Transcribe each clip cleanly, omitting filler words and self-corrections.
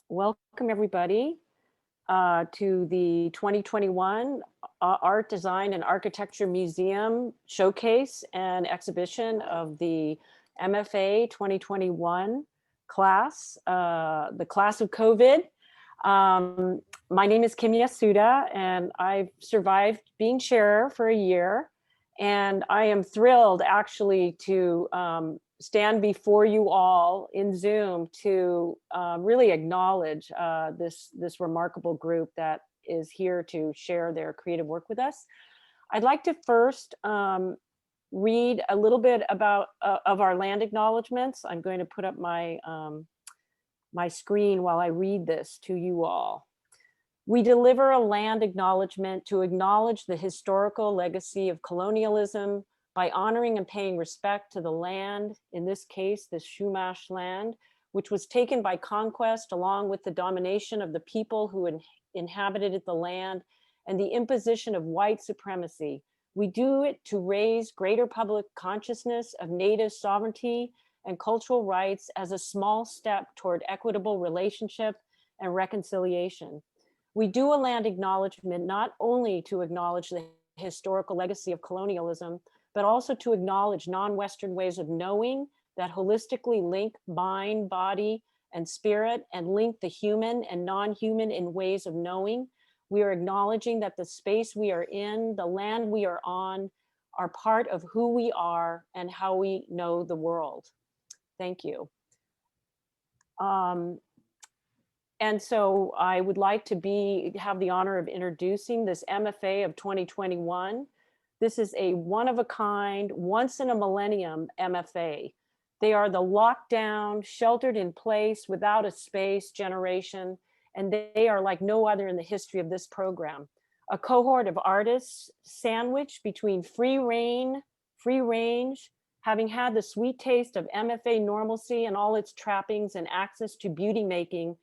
Welcome everybody to the 2021 Art, Design, and Architecture Museum Showcase and Exhibition of the MFA 2021 class, the class of COVID. My name is Kim Yasuda, and I've survived being chair for a year. And I am thrilled actually to stand before you all in Zoom to really acknowledge this remarkable group that is here to share their creative work with us. I'd like to first read a little bit about of our land acknowledgements. I'm going to put up my my screen while I read this to you all. We deliver a land acknowledgement to acknowledge the historical legacy of colonialism by honoring and paying respect to the land, in this case, the Chumash land, which was taken by conquest along with the domination of the people who inhabited the land and the imposition of white supremacy. We do it to raise greater public consciousness of Native sovereignty and cultural rights as a small step toward equitable relationship and reconciliation. We do a land acknowledgement not only to acknowledge the historical legacy of colonialism, but also to acknowledge non-Western ways of knowing that holistically link mind, body, and spirit, and link the human and non-human in ways of knowing. We are acknowledging that the space we are in, the land we are on, are part of who we are and how we know the world. Thank you. And so I would like to have the honor of introducing this MFA of 2021. This is a one-of-a-kind, once-in-a-millennium MFA. They are the lockdown, sheltered in place, without a space generation, and they are like no other in the history of this program. A cohort of artists sandwiched between free range, having had the sweet taste of MFA normalcy and all its trappings and access to beauty making,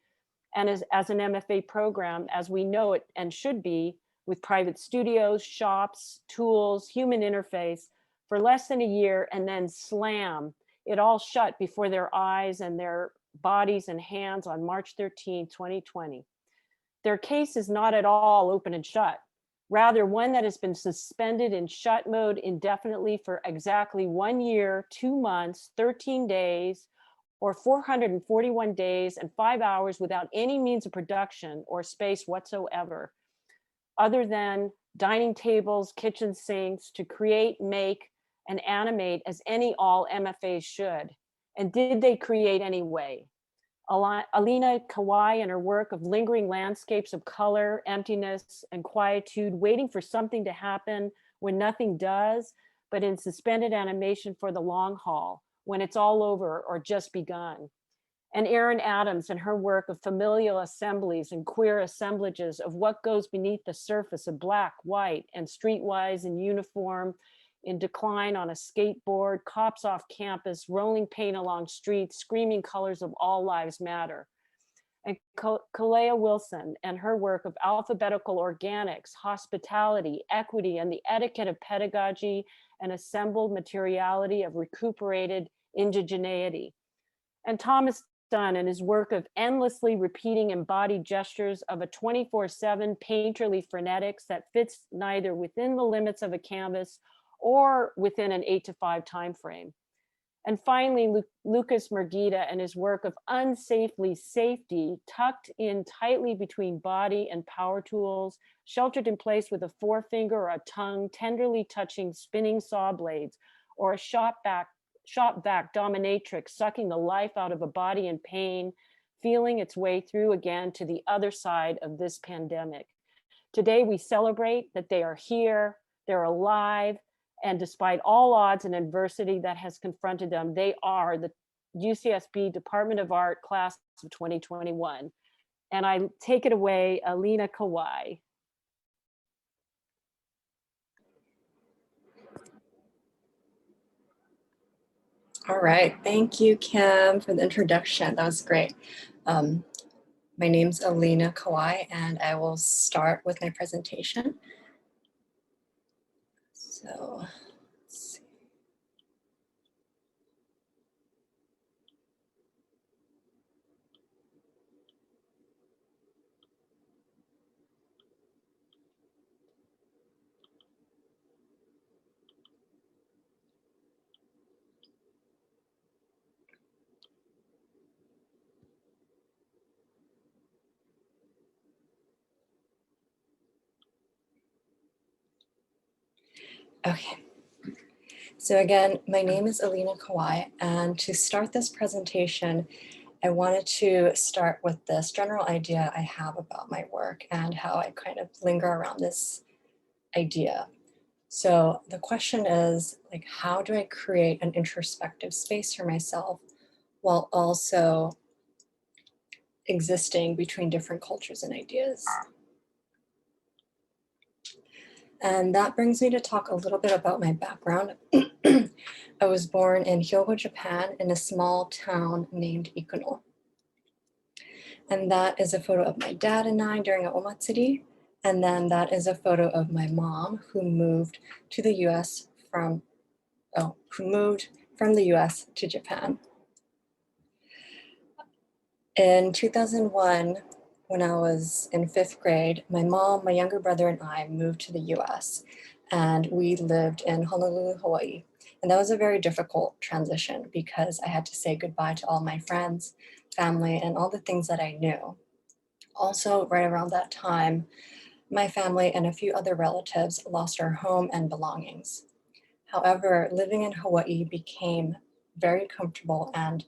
and as an MFA program, as we know it and should be, with private studios, shops, tools, human interface, for less than a year, and then slam, it all shut before their eyes and their bodies and hands on March 13, 2020. Their case is not at all open and shut, rather one that has been suspended in shut mode indefinitely for exactly 1 year, 2 months, 13 days, or 441 days and 5 hours without any means of production or space whatsoever, other than dining tables, kitchen sinks to create, make, and animate as any all MFAs should. And did they create anyway? Alina Kawai and her work of lingering landscapes of color, emptiness, and quietude, waiting for something to happen when nothing does, but in suspended animation for the long haul, when it's all over or just begun. And Erin Adams and her work of familial assemblies and queer assemblages of what goes beneath the surface of black, white, and streetwise in uniform, in decline on a skateboard, cops off campus, rolling paint along streets, screaming colors of all lives matter. And Kalea Wilson and her work of alphabetical organics, hospitality, equity, and the etiquette of pedagogy and assembled materiality of recuperated indigeneity. And Thomas Dunn and his work of endlessly repeating embodied gestures of a 24/7 painterly frenetics that fits neither within the limits of a canvas or within an 8 to 5 time frame. And finally, Lucas Murguita and his work of unsafely safety, tucked in tightly between body and power tools, sheltered in place with a forefinger or a tongue, tenderly touching spinning saw blades, or a shop vac dominatrix sucking the life out of a body in pain, feeling its way through again to the other side of this pandemic. Today, we celebrate that they are here, they're alive, and despite all odds and adversity that has confronted them, they are the UCSB Department of Art class of 2021. And I take it away, Alina Kawai. All right, thank you, Kim, for the introduction. That was great. My name's Alina Kawai, and I will start with my presentation. So, let's see. Okay. So again, my name is Alina Kawai, and to start this presentation, I wanted to start with this general idea I have about my work and how I kind of linger around this idea. So the question is, like, how do I create an introspective space for myself while also existing between different cultures and ideas? And that brings me to talk a little bit about my background. I was born in Hyogo, Japan, in a small town named Ikuno. And that is a photo of my dad and I during a omatsuri. And then that is a photo of my mom who moved to the US from the US to Japan. In 2001, when I was in 5th grade, my mom, my younger brother, and I moved to the US, and we lived in Honolulu, Hawaii. And that was a very difficult transition because I had to say goodbye to all my friends, family, and all the things that I knew. Also, right around that time, my family and a few other relatives lost our home and belongings. However, living in Hawaii became very comfortable and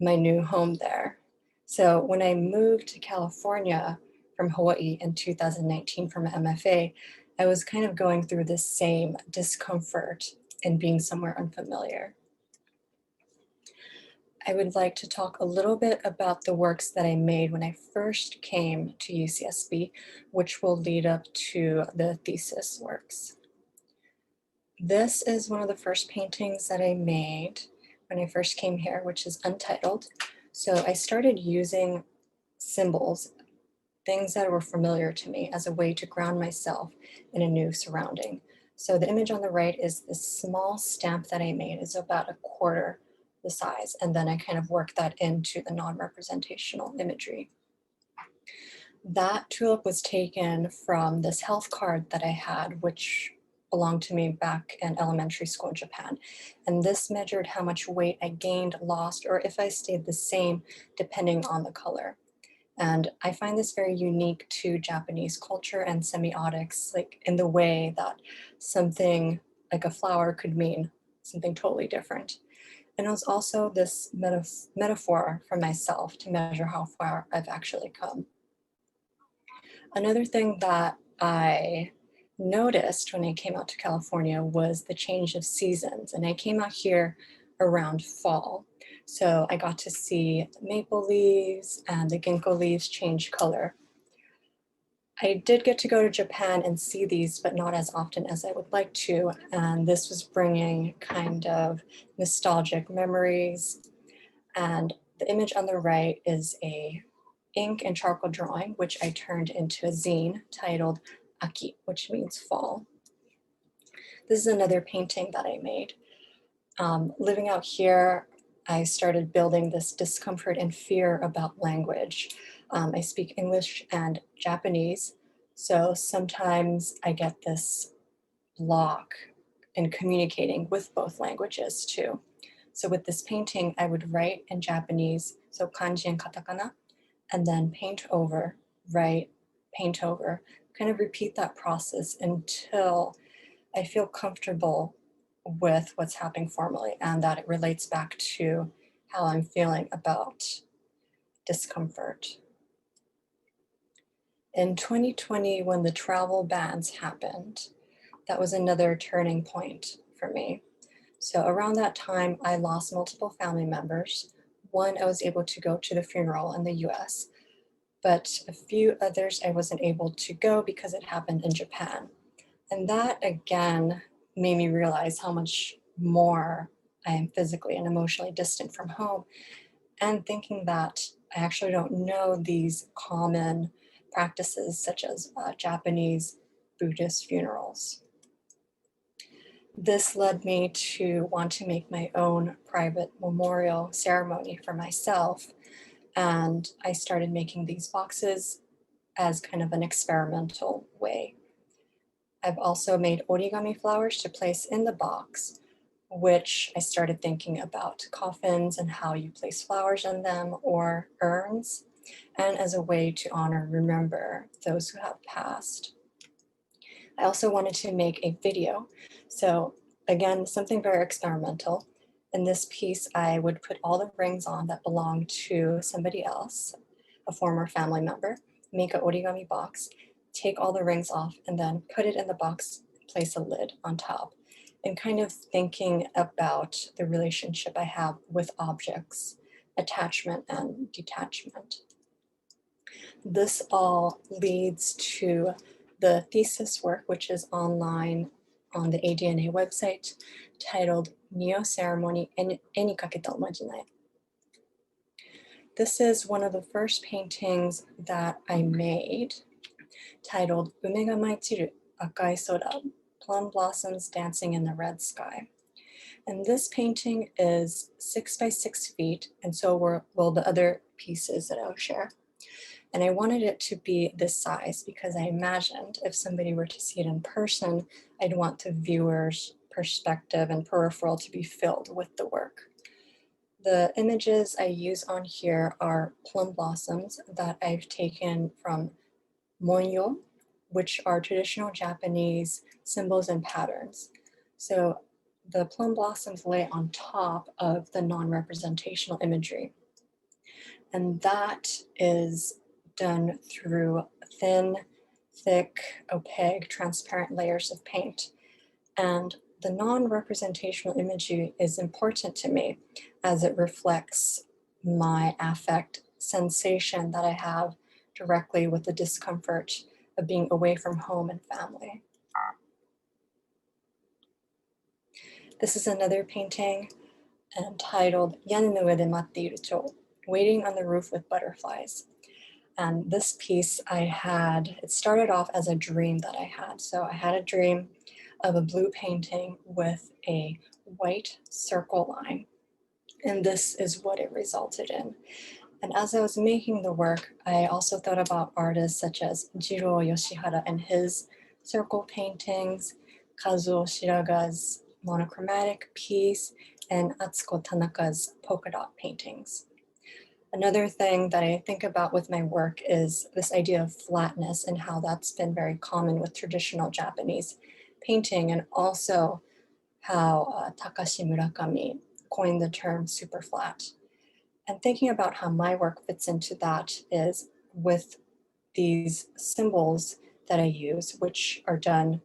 my new home there. So when I moved to California from Hawaii in 2019 from an MFA, I was kind of going through this same discomfort in being somewhere unfamiliar. I would like to talk a little bit about the works that I made when I first came to UCSB, which will lead up to the thesis works. This is one of the first paintings that I made when I first came here, which is Untitled. So I started using symbols, things that were familiar to me, as a way to ground myself in a new surrounding. So the image on the right is this small stamp that I made. It's about 1/4 the size, and then I kind of work that into the non-representational imagery. That tulip was taken from this health card that I had, which belonged to me back in elementary school in Japan. And this measured how much weight I gained, lost, or if I stayed the same, depending on the color. And I find this very unique to Japanese culture and semiotics, like in the way that something like a flower could mean something totally different. And it was also this metaphor for myself to measure how far I've actually come. Another thing that I noticed when I came out to California was the change of seasons. And I came out here around fall. So I got to see maple leaves and the ginkgo leaves change color. I did get to go to Japan and see these, but not as often as I would like to. And this was bringing kind of nostalgic memories. And the image on the right is a ink and charcoal drawing, which I turned into a zine titled Aki, which means fall. This is another painting that I made. Living out here, I started building this discomfort and fear about language. I speak English and Japanese, so sometimes I get this block in communicating with both languages too. So with this painting, I would write in Japanese, so kanji and katakana, and then paint over, write, paint over, kind of repeat that process until I feel comfortable with what's happening formally and that it relates back to how I'm feeling about discomfort. In 2020, when the travel bans happened, that was another turning point for me. So around that time, I lost multiple family members. One, I was able to go to the funeral in the US, but a few others I wasn't able to go because it happened in Japan. And that again made me realize how much more I am physically and emotionally distant from home, and thinking that I actually don't know these common practices such as Japanese Buddhist funerals. This led me to want to make my own private memorial ceremony for myself. And I started making these boxes as kind of an experimental way. I've also made origami flowers to place in the box, which I started thinking about coffins and how you place flowers in them, or urns, and as a way to honor and remember those who have passed. I also wanted to make a video. So again, something very experimental. In this piece, I would put all the rings on that belong to somebody else, a former family member, make an origami box, take all the rings off, and then put it in the box, place a lid on top, and kind of thinking about the relationship I have with objects, attachment and detachment. This all leads to the thesis work, which is online on the ADNA website, titled Neo Ceremony Eni Kaketa Omajinai. This is one of the first paintings that I made, titled Ume ga Maichiru Akai Sora, Plum Blossoms Dancing in the Red Sky. And this painting is 6 by 6 feet, and so will the other pieces that I'll share. And I wanted it to be this size because I imagined if somebody were to see it in person, I'd want the viewer's perspective and peripheral to be filled with the work. The images I use on here are plum blossoms that I've taken from monyo, which are traditional Japanese symbols and patterns. So the plum blossoms lay on top of the non-representational imagery. And that is done through thin, thick, opaque, transparent layers of paint. And the non-representational imagery is important to me as it reflects my affect sensation that I have directly with the discomfort of being away from home and family. This is another painting entitled Yane no ue de matteiru chou, Waiting on the Roof with Butterflies. And this piece it started off as a dream that I had. So I had a dream of a blue painting with a white circle line. And this is what it resulted in. And as I was making the work, I also thought about artists such as Jiro Yoshihara and his circle paintings, Kazuo Shiraga's monochromatic piece, and Atsuko Tanaka's polka dot paintings. Another thing that I think about with my work is this idea of flatness and how that's been very common with traditional Japanese painting, and also how Takashi Murakami coined the term super flat. And thinking about how my work fits into that is with these symbols that I use, which are done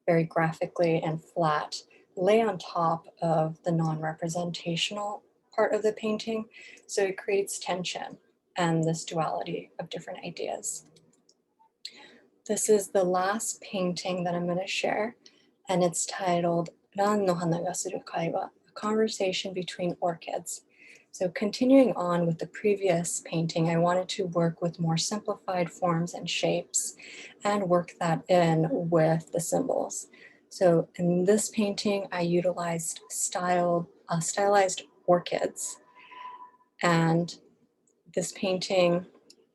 very graphically and flat, lay on top of the non-representational part of the painting. So it creates tension and this duality of different ideas. This is the last painting that I'm going to share, and it's titled Ran no hana ga suru kaiwa, a conversation between orchids. So continuing on with the previous painting, I wanted to work with more simplified forms and shapes and work that in with the symbols. So in this painting, I utilized stylized orchids. And this painting,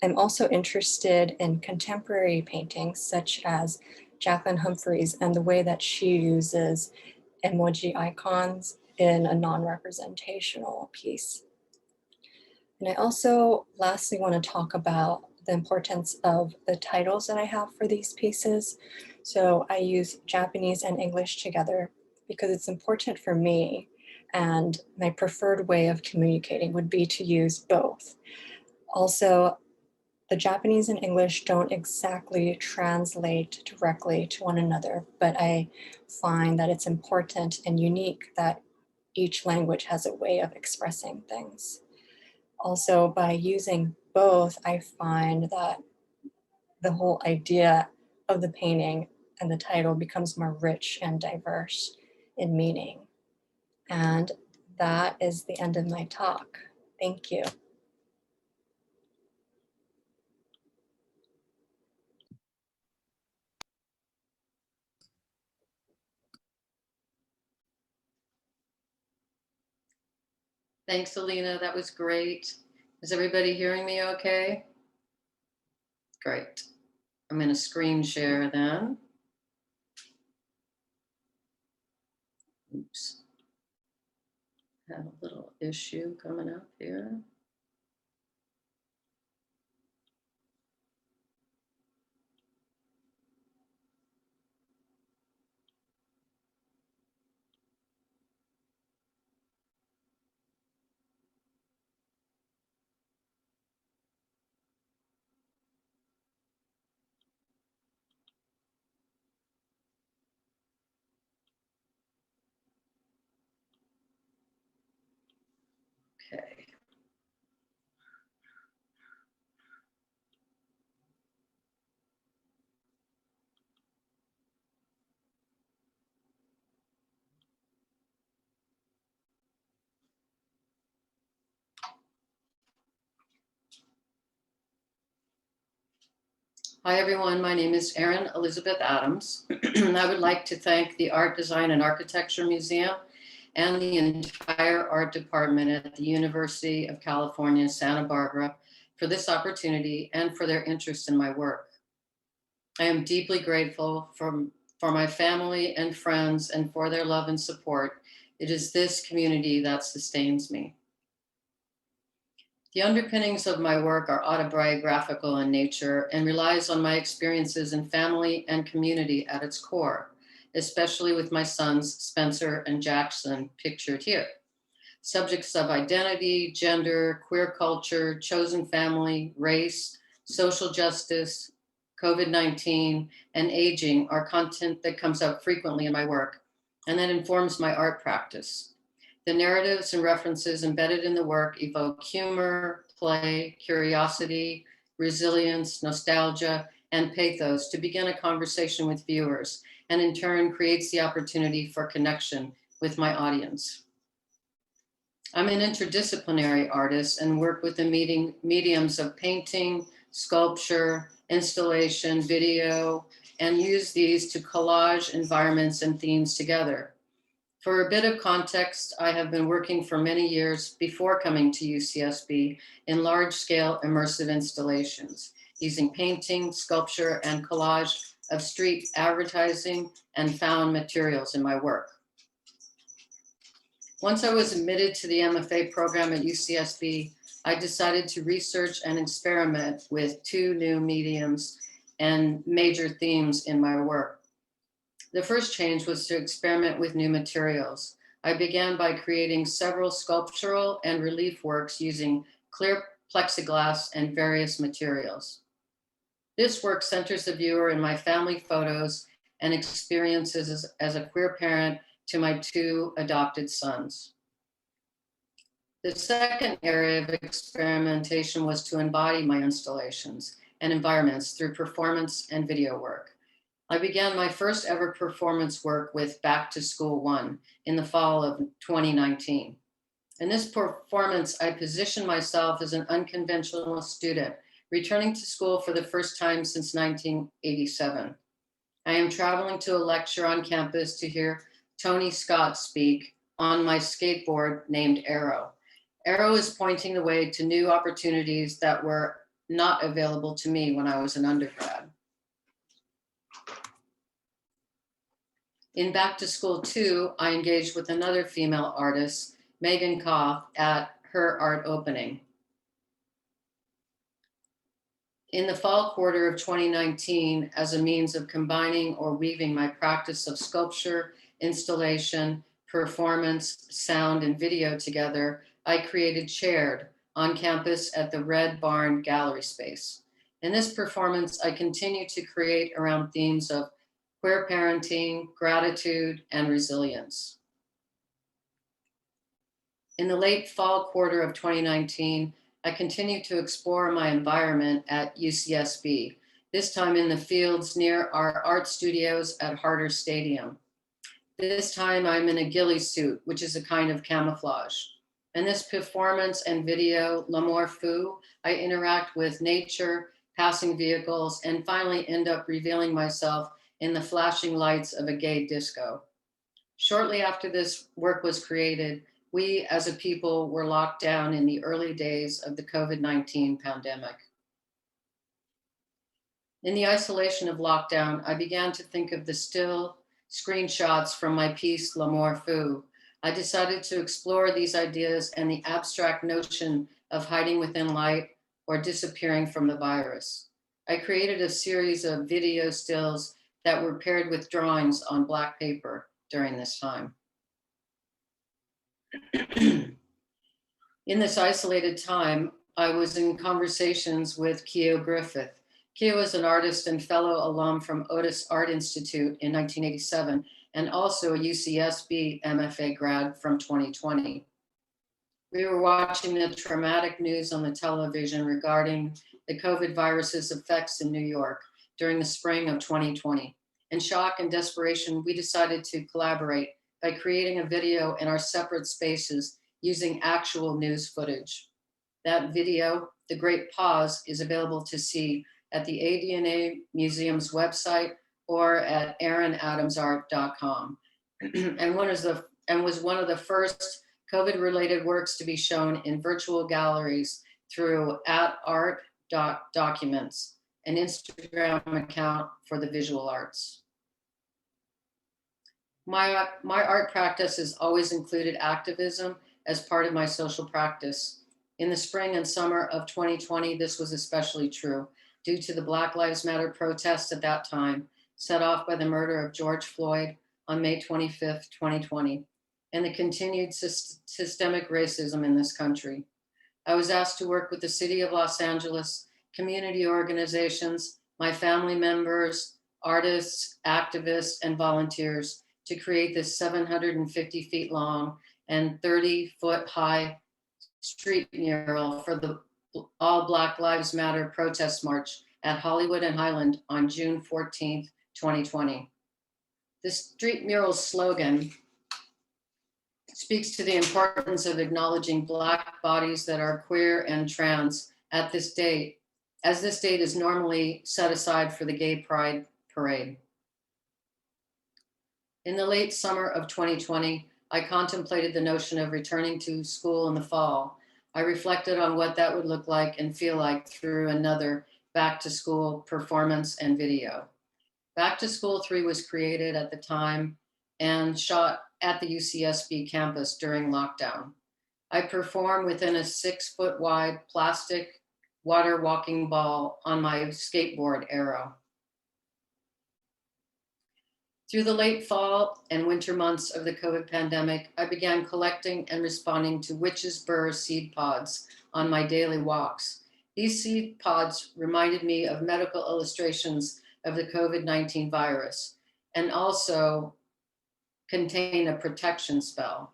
I'm also interested in contemporary paintings such as Jacqueline Humphreys and the way that she uses emoji icons in a non-representational piece. And I also lastly want to talk about the importance of the titles that I have for these pieces. So I use Japanese and English together because it's important for me, and my preferred way of communicating would be to use both. Also, the Japanese and English don't exactly translate directly to one another, but I find that it's important and unique that each language has a way of expressing things. Also, by using both, I find that the whole idea of the painting and the title becomes more rich and diverse in meaning. And that is the end of my talk. Thank you. Thanks, Alina. That was great. Is everybody hearing me okay? Great. I'm going to screen share then. Oops. Had a little issue coming up here. Hi, everyone. My name is Erin Elizabeth Adams. I would like to thank the Art, Design, and Architecture Museum and the entire art department at the University of California, Santa Barbara for this opportunity and for their interest in my work. I am deeply grateful for my family and friends and for their love and support. It is this community that sustains me. The underpinnings of my work are autobiographical in nature and relies on my experiences in family and community at its core, especially with my sons, Spencer and Jackson, pictured here. Subjects of identity, gender, queer culture, chosen family, race, social justice, COVID-19, and aging are content that comes up frequently in my work and that informs my art practice. The narratives and references embedded in the work evoke humor, play, curiosity, resilience, nostalgia, and pathos to begin a conversation with viewers, and in turn creates the opportunity for connection with my audience. I'm an interdisciplinary artist and work with the mediums of painting, sculpture, installation, video, and use these to collage environments and themes together. For a bit of context, I have been working for many years before coming to UCSB in large-scale immersive installations, using painting, sculpture, and collage of street advertising and found materials in my work. Once I was admitted to the MFA program at UCSB, I decided to research and experiment with two new mediums and major themes in my work. The first change was to experiment with new materials. I began by creating several sculptural and relief works using clear plexiglass and various materials. This work centers the viewer in my family photos and experiences as a queer parent to my two adopted sons. The second area of experimentation was to embody my installations and environments through performance and video work. I began my first ever performance work with Back to School 1 in the fall of 2019. In this performance, I positioned myself as an unconventional student, returning to school for the first time since 1987. I am traveling to a lecture on campus to hear Tony Scott speak on my skateboard named Arrow. Arrow is pointing the way to new opportunities that were not available to me when I was an undergrad. In Back to School 2, I engaged with another female artist, Megan Koff, at her art opening. In the fall quarter of 2019, as a means of combining or weaving my practice of sculpture, installation, performance, sound, and video together, I created Shared on campus at the Red Barn Gallery Space. In this performance, I continue to create around themes of queer parenting, gratitude, and resilience. In the late fall quarter of 2019, I continued to explore my environment at UCSB, this time in the fields near our art studios at Harder Stadium. This time I'm in a ghillie suit, which is a kind of camouflage. In this performance and video, L'amour fou, I interact with nature, passing vehicles, and finally end up revealing myself in the flashing lights of a gay disco. Shortly after this work was created, we as a people were locked down in the early days of the COVID-19 pandemic. In the isolation of lockdown, I began to think of the still screenshots from my piece, L'amour fou. I decided to explore these ideas and the abstract notion of hiding within light or disappearing from the virus. I created a series of video stills that were paired with drawings on black paper during this time. In this isolated time, I was in conversations with Keo Griffith. Keo is an artist and fellow alum from Otis Art Institute in 1987, and also a UCSB MFA grad from 2020. We were watching the traumatic news on the television regarding the COVID virus's effects in New York during the spring of 2020. In shock and desperation, we decided to collaborate by creating a video in our separate spaces using actual news footage. That video, The Great Pause, is available to see at the ADNA Museum's website or at erinadamsart.com. and was one of the first COVID-related works to be shown in virtual galleries through @art.documents, an Instagram account for the visual arts. My art practice has always included activism as part of my social practice. In the spring and summer of 2020, this was especially true due to the Black Lives Matter protests at that time, set off by the murder of George Floyd on May 25th, 2020, and the continued systemic racism in this country. I was asked to work with the City of Los Angeles, community organizations, my family members, artists, activists, and volunteers to create this 750 feet long and 30-foot high street mural for the All Black Lives Matter protest march at Hollywood and Highland on June 14th, 2020. The street mural's slogan speaks to the importance of acknowledging Black bodies that are queer and trans at this date, as this date is normally set aside for the Gay Pride Parade. In the late summer of 2020, I contemplated the notion of returning to school in the fall. I reflected on what that would look like and feel like through another back to school performance and video. Back to School 3 was created at the time and shot at the UCSB campus during lockdown. I perform within a 6-foot wide plastic water walking ball on my skateboard Arrow. Through the late fall and winter months of the COVID pandemic, I began collecting and responding to witch's burr seed pods on my daily walks. These seed pods reminded me of medical illustrations of the COVID-19 virus and also contain a protection spell.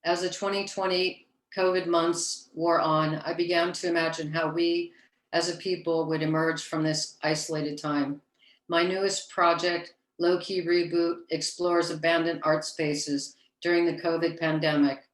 As the 2020 COVID months wore on, I began to imagine how we as a people would emerge from this isolated time. My newest project, Loki Reboot, explores abandoned art spaces during the COVID pandemic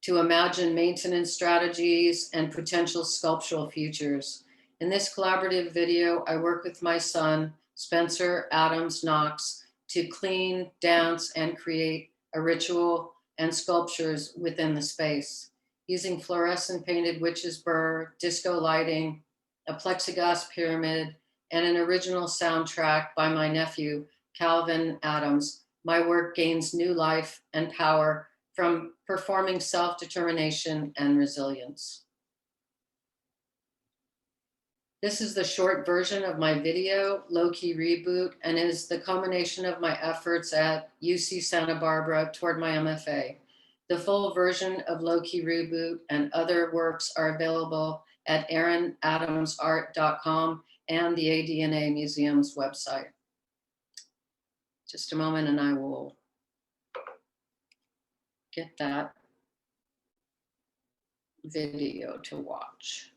to imagine maintenance strategies and potential sculptural futures. In this collaborative video, I work with my son, Spencer Adams Knox, to clean, dance, and create a ritual and sculptures within the space. Using fluorescent painted witch's burr, disco lighting, a plexiglass pyramid, and an original soundtrack by my nephew, Calvin Adams, my work gains new life and power from performing self-determination and resilience. This is the short version of my video, Loki Reboot, and is the culmination of my efforts at UC Santa Barbara toward my MFA. The full version of Loki Reboot and other works are available at erinadamsart.com and the ADNA Museum's website. Just a moment and I will get that video to watch.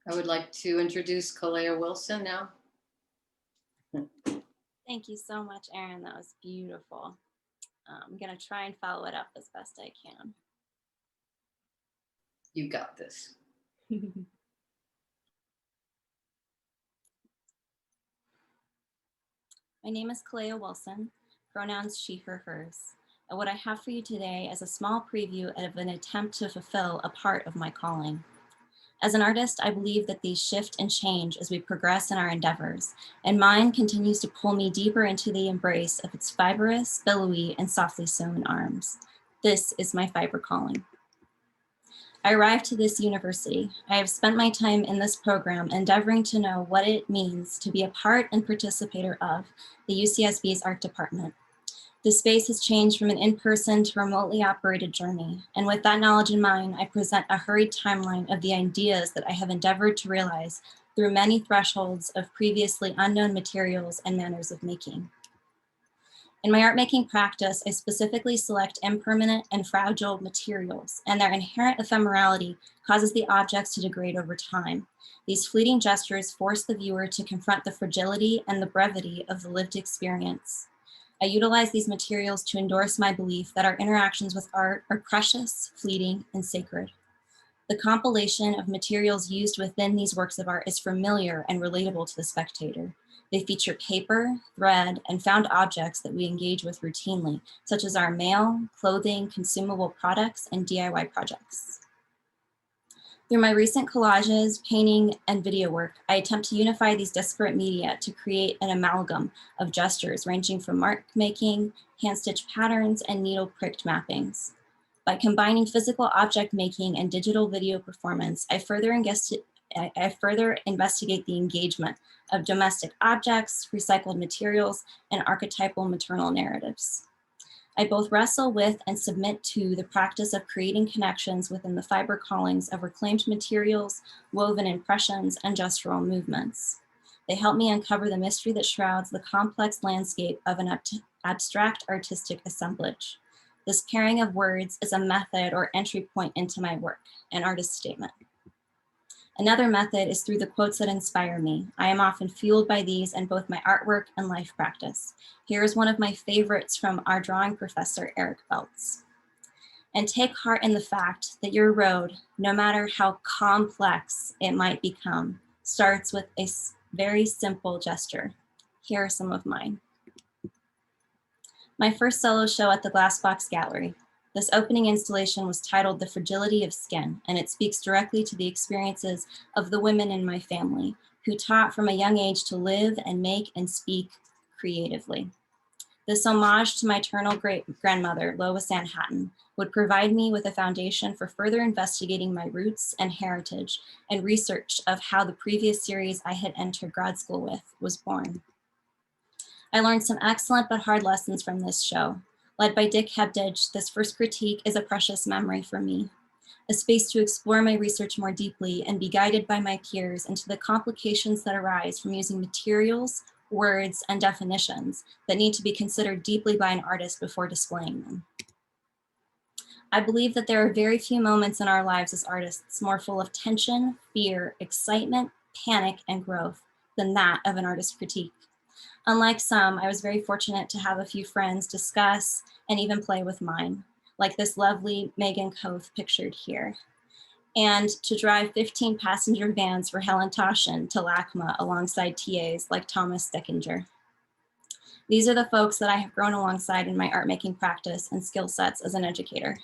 I would like to introduce Kalea Wilson now. Thank you so much, Erin. That was beautiful. I'm going to try and follow it up as best I can. You got this. My name is Kalea Wilson, pronouns she, her, hers. And what I have for you today is a small preview of an attempt to fulfill a part of my calling. As an artist, I believe that these shift and change as we progress in our endeavors, and mine continues to pull me deeper into the embrace of its fibrous, billowy, and softly sewn arms. This is my fiber calling. I arrived to this university. I have spent my time in this program endeavoring to know what it means to be a part and participator of the UCSB's art department. The space has changed from an in-person to remotely operated journey. And with that knowledge in mind, I present a hurried timeline of the ideas that I have endeavored to realize through many thresholds of previously unknown materials and manners of making. In my art making practice, I specifically select impermanent and fragile materials, and their inherent ephemerality causes the objects to degrade over time. These fleeting gestures force the viewer to confront the fragility and the brevity of the lived experience. I utilize these materials to endorse my belief that our interactions with art are precious, fleeting, and sacred. The compilation of materials used within these works of art is familiar and relatable to the spectator. They feature paper, thread, and found objects that we engage with routinely, such as our mail, clothing, consumable products, and DIY projects. Through my recent collages, painting, and video work, I attempt to unify these disparate media to create an amalgam of gestures ranging from mark making, hand-stitched patterns, and needle-pricked mappings. By combining physical object making and digital video performance, I further investigate the engagement of domestic objects, recycled materials, and archetypal maternal narratives. I both wrestle with and submit to the practice of creating connections within the fiber callings of reclaimed materials, woven impressions, and gestural movements. They help me uncover the mystery that shrouds the complex landscape of an abstract artistic assemblage. This pairing of words is a method or entry point into my work, an artist statement. Another method is through the quotes that inspire me. I am often fueled by these in both my artwork and life practice. Here is one of my favorites from our drawing professor, Eric Beltz. And take heart in the fact that your road, no matter how complex it might become, starts with a very simple gesture. Here are some of mine. My first solo show at the Glassbox Gallery. This opening installation was titled The Fragility of Skin, and it speaks directly to the experiences of the women in my family who taught from a young age to live and make and speak creatively. This homage to my maternal great-grandmother, Lois Ann Hatton, would provide me with a foundation for further investigating my roots and heritage and research of how the previous series I had entered grad school with was born. I learned some excellent but hard lessons from this show. Led by Dick Hebditch, this first critique is a precious memory for me, a space to explore my research more deeply and be guided by my peers into the complications that arise from using materials, words, and definitions that need to be considered deeply by an artist before displaying them. I believe that there are very few moments in our lives as artists more full of tension, fear, excitement, panic, and growth than that of an artist critique. Unlike some, I was very fortunate to have a few friends discuss and even play with mine, like this lovely Megan Cove pictured here, and to drive 15 passenger vans for Helen Toshin to LACMA alongside TAs like Thomas Deckinger. These are the folks that I have grown alongside in my art making practice and skill sets as an educator.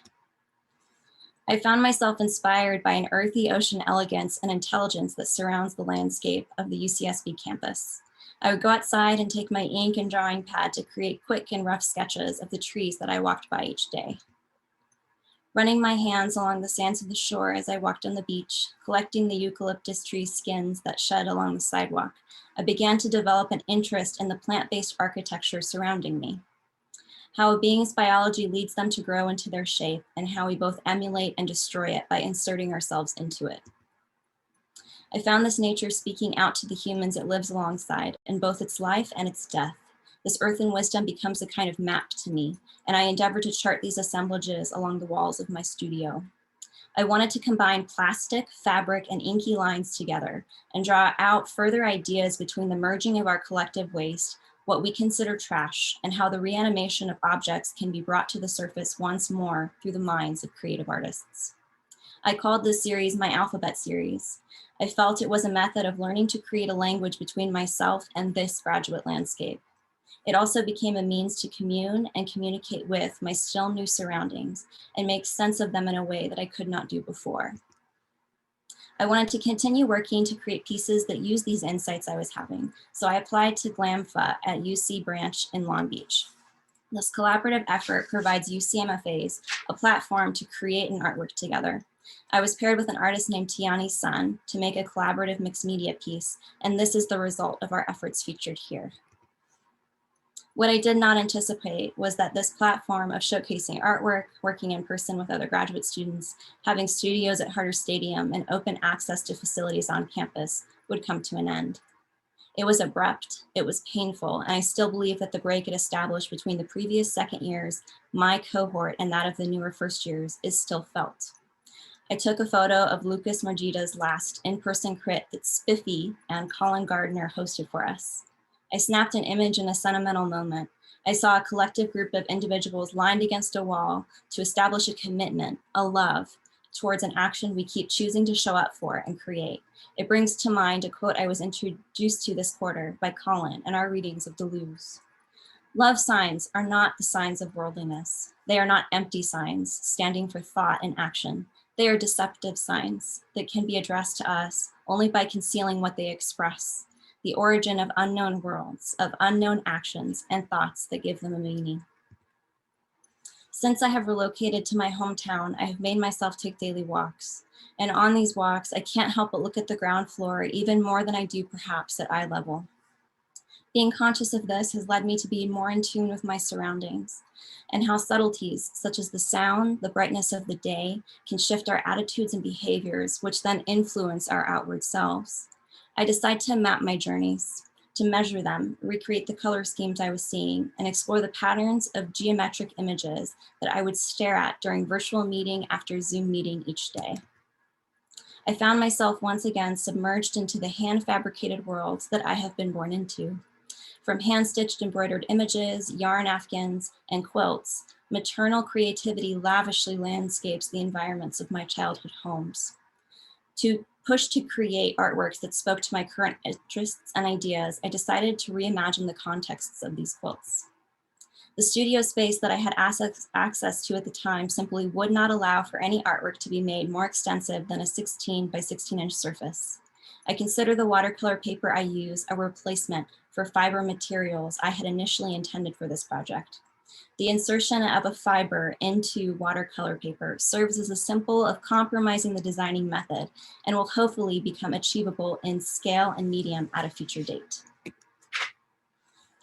I found myself inspired by an earthy ocean elegance and intelligence that surrounds the landscape of the UCSB campus. I would go outside and take my ink and drawing pad to create quick and rough sketches of the trees that I walked by each day. Running my hands along the sands of the shore as I walked on the beach, collecting the eucalyptus tree skins that shed along the sidewalk, I began to develop an interest in the plant-based architecture surrounding me. How a being's biology leads them to grow into their shape, and how we both emulate and destroy it by inserting ourselves into it. I found this nature speaking out to the humans it lives alongside in both its life and its death. This earthen wisdom becomes a kind of map to me, and I endeavor to chart these assemblages along the walls of my studio. I wanted to combine plastic, fabric, and inky lines together and draw out further ideas between the merging of our collective waste, what we consider trash, and how the reanimation of objects can be brought to the surface once more through the minds of creative artists. I called this series my alphabet series. I felt it was a method of learning to create a language between myself and this graduate landscape. It also became a means to commune and communicate with my still new surroundings and make sense of them in a way that I could not do before. I wanted to continue working to create pieces that use these insights I was having, so I applied to GlamFA at UC Branch in Long Beach. This collaborative effort provides UC MFAs a platform to create an artwork together. I was paired with an artist named Tiani Sun to make a collaborative mixed media piece, and this is the result of our efforts featured here. What I did not anticipate was that this platform of showcasing artwork, working in person with other graduate students, having studios at Harder Stadium, and open access to facilities on campus would come to an end. It was abrupt, it was painful, and I still believe that the break it established between the previous second years, my cohort, and that of the newer first years is still felt. I took a photo of Lucas Margita's last in-person crit that Spiffy and Colin Gardner hosted for us. I snapped an image in a sentimental moment. I saw a collective group of individuals lined against a wall to establish a commitment, a love, towards an action we keep choosing to show up for and create. It brings to mind a quote I was introduced to this quarter by Colin in our readings of Deleuze. Love signs are not the signs of worldliness. They are not empty signs standing for thought and action. They are deceptive signs that can be addressed to us only by concealing what they express, the origin of unknown worlds, of unknown actions and thoughts that give them a meaning. Since I have relocated to my hometown, I have made myself take daily walks. And on these walks, I can't help but look at the ground floor even more than I do perhaps at eye level. Being conscious of this has led me to be more in tune with my surroundings and how subtleties such as the sound, the brightness of the day can shift our attitudes and behaviors, which then influence our outward selves. I decided to map my journeys, to measure them, recreate the color schemes I was seeing, and explore the patterns of geometric images that I would stare at during virtual meeting after Zoom meeting each day. I found myself once again submerged into the hand-fabricated worlds that I have been born into. From hand-stitched embroidered images, yarn afghans, and quilts, maternal creativity lavishly landscapes the environments of my childhood homes. To push to create artworks that spoke to my current interests and ideas, I decided to reimagine the contexts of these quilts. The studio space that I had access to at the time simply would not allow for any artwork to be made more extensive than a 16 by 16 inch surface. I consider the watercolor paper I use a replacement for fiber materials I had initially intended for this project. The insertion of a fiber into watercolor paper serves as a symbol of compromising the designing method and will hopefully become achievable in scale and medium at a future date.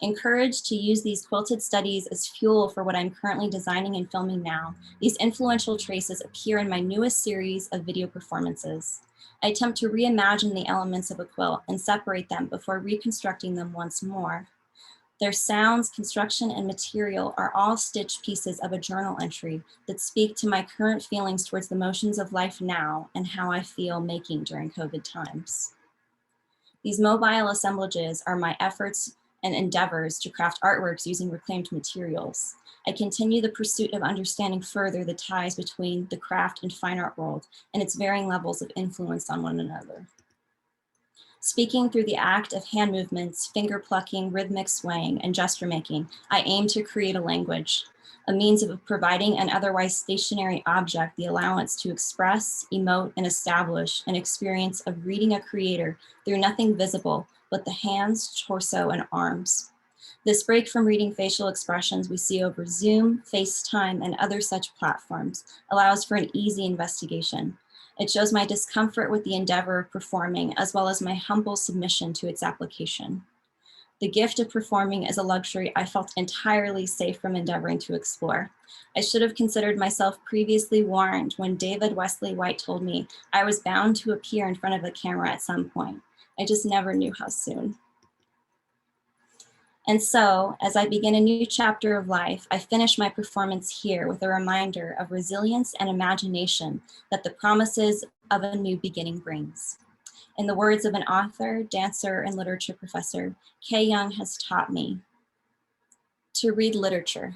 Encouraged to use these quilted studies as fuel for what I'm currently designing and filming now, these influential traces appear in my newest series of video performances. I attempt to reimagine the elements of a quilt and separate them before reconstructing them once more. Their sounds, construction, and material are all stitched pieces of a journal entry that speak to my current feelings towards the motions of life now and how I feel making during COVID times. These mobile assemblages are my efforts and endeavors to craft artworks using reclaimed materials. I continue the pursuit of understanding further the ties between the craft and fine art world and its varying levels of influence on one another. Speaking through the act of hand movements, finger plucking, rhythmic swaying, and gesture making, I aim to create a language, a means of providing an otherwise stationary object the allowance to express, emote, and establish an experience of reading a creator through nothing visible but the hands, torso, and arms. This break from reading facial expressions we see over Zoom, FaceTime, and other such platforms allows for an easy investigation. It shows my discomfort with the endeavor of performing, as well as my humble submission to its application. The gift of performing is a luxury I felt entirely safe from endeavoring to explore. I should have considered myself previously warned when David Wesley White told me I was bound to appear in front of the camera at some point. I just never knew how soon. And so, as I begin a new chapter of life, I finish my performance here with a reminder of resilience and imagination that the promises of a new beginning brings. In the words of an author, dancer, and literature professor, Kay Young has taught me to read literature,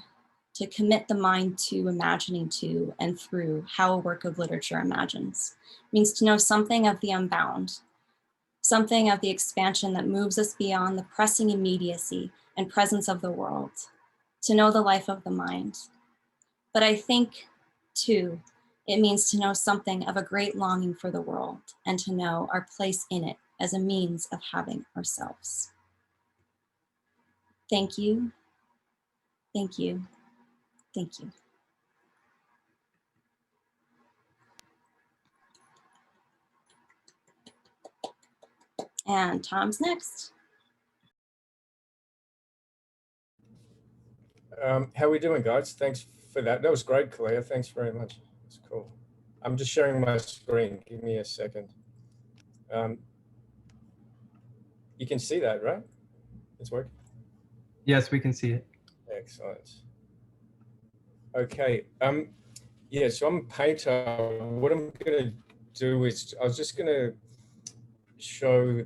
to commit the mind to imagining to and through how a work of literature imagines, means to know something of the unbound, something of the expansion that moves us beyond the pressing immediacy and presence of the world, to know the life of the mind. But I think, too, it means to know something of a great longing for the world and to know our place in it as a means of having ourselves. Thank you, thank you, thank you. And Tom's next. How are we doing, guys? Thanks for that. That was great, Claire. Thanks very much. It's cool. I'm just sharing my screen. Give me a second. You can see that, right? It's working? Yes, we can see it. Excellent. Okay. Yeah, so I'm a painter. What I'm going to do is I was just going to show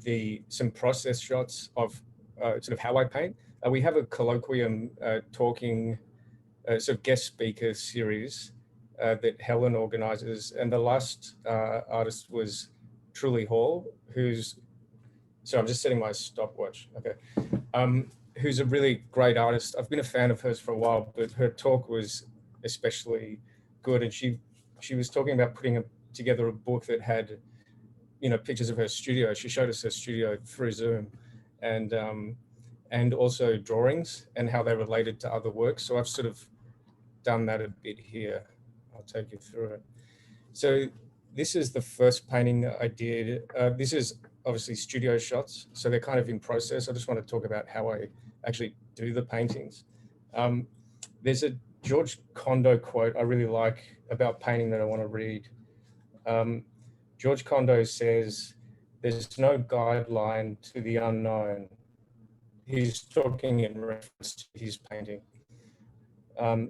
some process shots of sort of how I paint. We have a colloquium talking sort of guest speaker series that Helen organizes. And the last artist was Truly Hall, so I'm just setting my stopwatch. Okay. Who's a really great artist. I've been a fan of hers for a while, but her talk was especially good. And she was talking about putting together a book that had, pictures of her studio. She showed us her studio through Zoom, and also drawings and how they related to other works. So I've sort of done that a bit here. I'll take you through it. So this is the first painting I did. This is obviously studio shots, so they're kind of in process. I just want to talk about how I actually do the paintings. There's a George Condo quote I really like about painting that I want to read. George Condo says, "There's no guideline to the unknown." He's talking in reference to his painting.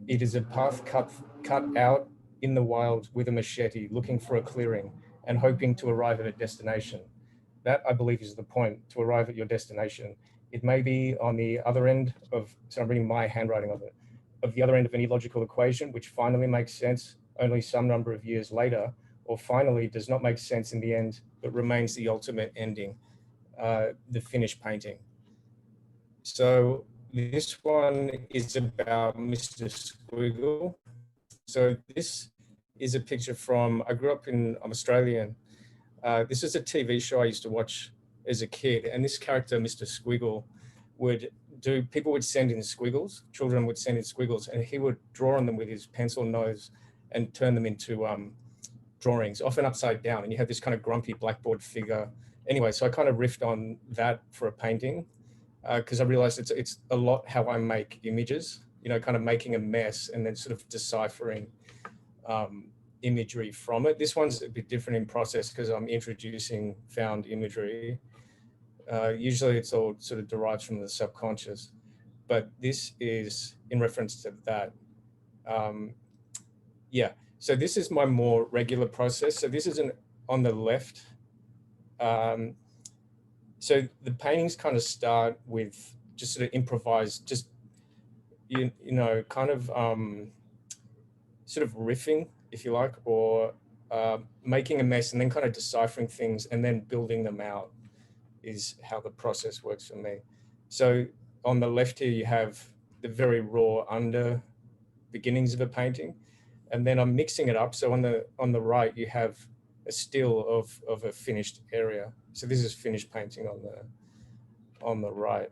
It is a path cut out in the wild with a machete, looking for a clearing and hoping to arrive at a destination. That, I believe, is the point, to arrive at your destination. It may be on the other end of, so I'm reading my handwriting of it, of the other end of any logical equation, which finally makes sense only some number of years later, or finally does not make sense in the end, but remains the ultimate ending, the finished painting. So this one is about Mr. Squiggle. So this is a picture from, I'm Australian. This is a TV show I used to watch as a kid. And this character, Mr. Squiggle, people would send in squiggles, children would send in squiggles, and he would draw on them with his pencil nose and turn them into drawings, often upside down. And you have this kind of grumpy blackboard figure. Anyway, so I kind of riffed on that for a painting, because I realized it's a lot how I make images, kind of making a mess and then sort of deciphering imagery from it. This one's a bit different in process because I'm introducing found imagery. Usually it's all sort of derived from the subconscious, but this is in reference to that. Yeah, so this is my more regular process. So this is on the left. So the paintings kind of start with just sort of improvised, just, kind of sort of riffing, if you like, or making a mess and then kind of deciphering things and then building them out is how the process works for me. So on the left here, you have the very raw under beginnings of a painting, and then I'm mixing it up. So on the right, you have a still of a finished area. So this is finished painting on the right.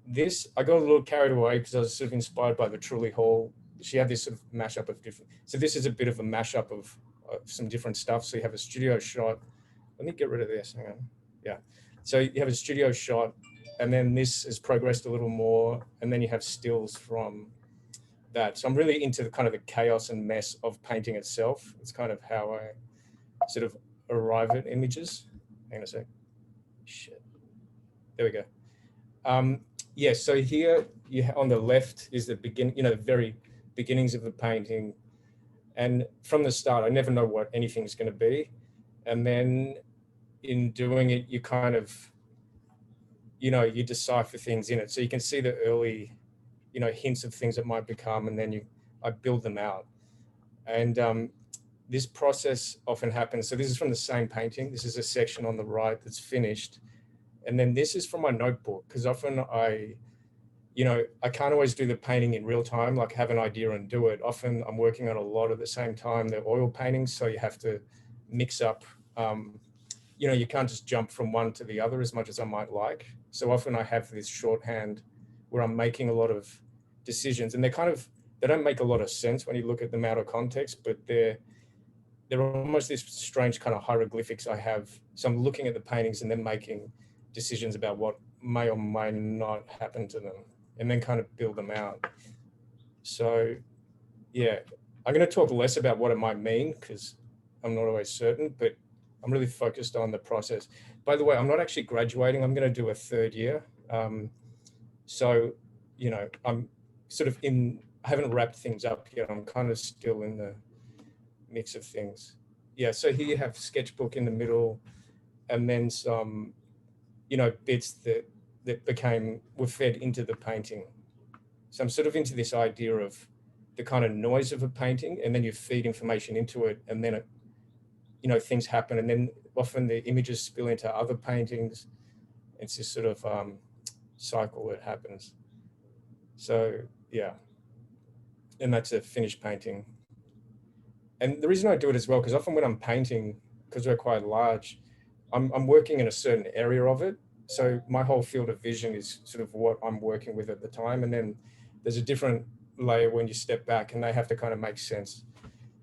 This, I got a little carried away because I was sort of inspired by the Truly Hall. She had this sort of mashup of different, so this is a bit of a mashup of some different stuff. So you have a studio shot. Let me get rid of this, hang on. Yeah, so you have a studio shot, and then this has progressed a little more, and then you have stills from that. So I'm really into the kind of the chaos and mess of painting itself. It's kind of how I sort of arrive at images. Hang on a sec. Shit. There we go. Yeah, so here on the left is the the very beginnings of the painting. And from the start, I never know what anything's going to be. And then in doing it, you kind of, you decipher things in it. So you can see the early, hints of things that might become, and then I build them out. And this process often happens. So this is from the same painting. This is a section on the right that's finished. And then this is from my notebook, because often I can't always do the painting in real time, like have an idea and do it. Often I'm working on a lot at the same time. They're oil paintings, so you have to mix up. You can't just jump from one to the other as much as I might like. So often I have this shorthand where I'm making a lot of decisions, and they don't make a lot of sense when you look at them out of context, but they're almost this strange kind of hieroglyphics I have. So I'm looking at the paintings and then making decisions about what may or may not happen to them, and then kind of build them out. So yeah, I'm going to talk less about what it might mean because I'm not always certain, but I'm really focused on the process. By the way, I'm not actually graduating. I'm going to do a third year. So, I'm sort of I haven't wrapped things up yet. I'm kind of still in the mix of things. Yeah, so here you have sketchbook in the middle, and then some, bits that were fed into the painting. So I'm sort of into this idea of the kind of noise of a painting, and then you feed information into it, and then things happen, and then often the images spill into other paintings. It's this sort of cycle that happens. So yeah, and that's a finished painting. And the reason I do it as well, because often when I'm painting, because we're quite large, I'm working in a certain area of it. So my whole field of vision is sort of what I'm working with at the time. And then there's a different layer when you step back, and they have to kind of make sense,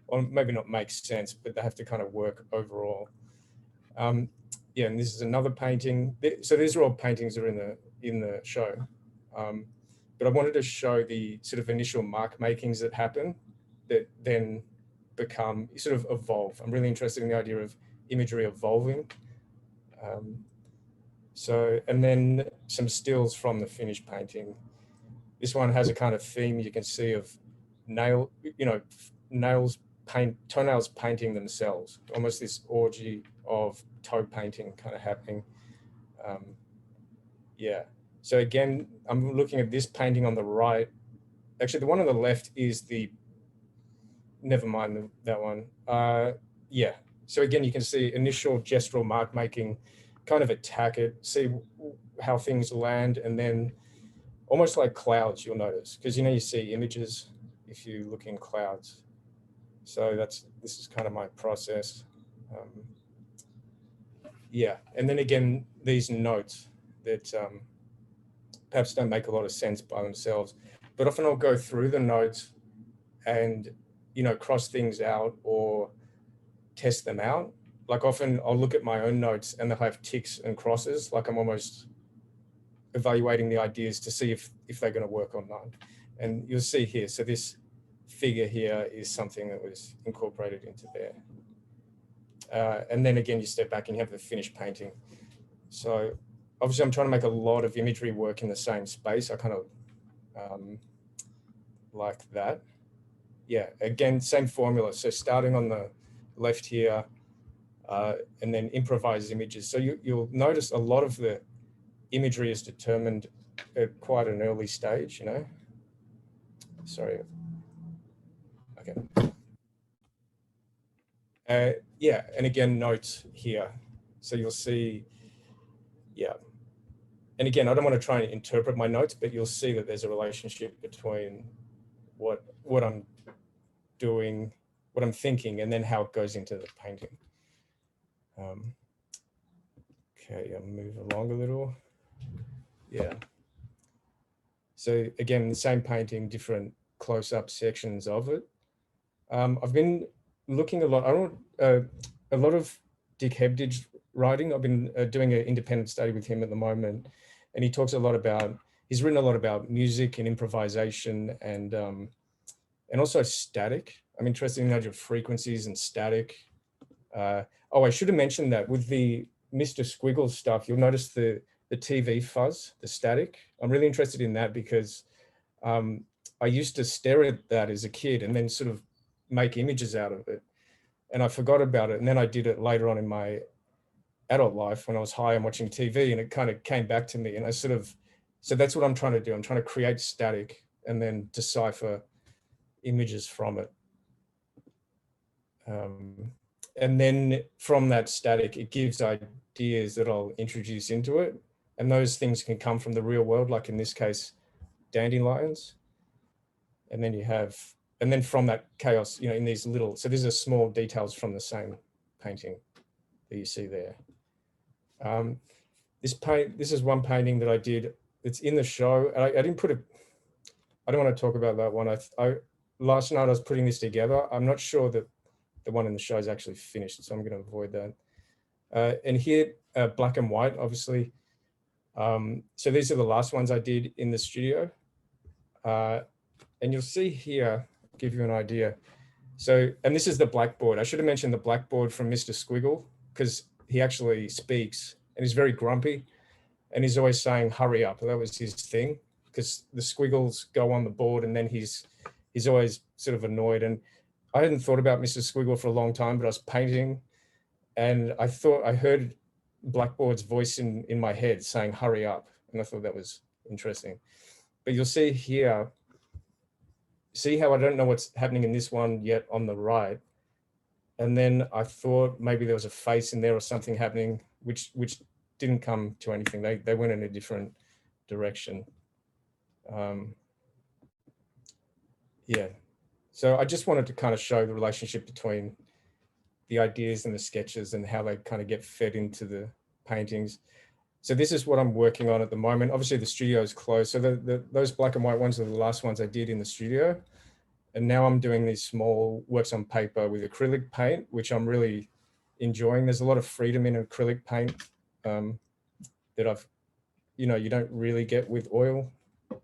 or maybe not make sense, but they have to kind of work overall. Yeah, and this is another painting. So these are all paintings that are in the show. But I wanted to show the sort of initial mark makings that happen that then become, sort of evolve. I'm really interested in the idea of imagery evolving. And then some stills from the finished painting. This one has a kind of theme you can see of toenails painting themselves, almost this orgy of toe painting kind of happening. Yeah. So again, I'm looking at this painting on the right. Actually, the one on the left is never mind that one. Yeah. So again, you can see initial gestural mark making, kind of attack it, see how things land, and then almost like clouds, you'll notice, because you see images if you look in clouds. So this is kind of my process. Yeah, and then again, these notes that perhaps don't make a lot of sense by themselves, but often I'll go through the notes and, cross things out or test them out. Like often I'll look at my own notes and they'll have ticks and crosses, like I'm almost evaluating the ideas to see if they're going to work or not. And you'll see here, so this figure here is something that was incorporated into there. And then again, you step back and you have the finished painting. So obviously I'm trying to make a lot of imagery work in the same space. I kind of like that. Yeah, again, same formula. So starting on the left here, and then improvise images. So you'll notice a lot of the imagery is determined at quite an early stage, Sorry. Okay. Yeah, and again, notes here. So you'll see, yeah. And again, I don't want to try and interpret my notes, but you'll see that there's a relationship between what I'm doing, what I'm thinking, and then how it goes into the painting. Okay, I'll move along a little. Yeah. So again, the same painting, different close-up sections of it. I've been looking a lot. A lot of Dick Hebditch writing. I've been doing an independent study with him at the moment, and he talks a lot about. He's written a lot about music and improvisation, and also static. I'm interested in the idea of frequencies and static. Oh, I should have mentioned that with the Mr. Squiggle stuff. You'll notice the the TV fuzz, the static. I'm really interested in that because I used to stare at that as a kid and then sort of make images out of it. And I forgot about it. And then I did it later on in my adult life when I was high and watching TV, and it kind of came back to me. And I sort of, so that's what I'm trying to do. I'm trying to create static and then decipher images from it. And then from that static, it gives ideas that I'll introduce into it. And those things can come from the real world, like in this case, dandelions. And then you have, and then from that chaos, you know, in these little, so these are small details from the same painting that you see there. This is one painting that I did. It's in the show. I didn't put it, I don't want to talk about that one. Last night I was putting this together. I'm not sure that the one in the show is actually finished, so I'm going to avoid that. And here, black and white, obviously. So these are the last ones I did in the studio. And you'll see here, give you an idea. So, and this is the blackboard. I should have mentioned the blackboard from Mr. Squiggle, because he actually speaks and he's very grumpy and he's always saying, hurry up. That was his thing, because the squiggles go on the board and then he's always sort of annoyed. And I hadn't thought about Mr. Squiggle for a long time, but I was painting and I thought I heard Blackboard's voice in my head saying, hurry up. And I thought that was interesting. But you'll see here, see how I don't know what's happening in this one yet on the right. And then I thought maybe there was a face in there or something happening, which didn't come to anything. They went in a different direction. Yeah. So I just wanted to kind of show the relationship between the ideas and the sketches and how they kind of get fed into the paintings. So this is what I'm working on at the moment. Obviously the studio is closed. So those black and white ones are the last ones I did in the studio. And now I'm doing these small works on paper with acrylic paint, which I'm really enjoying. There's a lot of freedom in acrylic paint that I've, you know, you don't really get with oil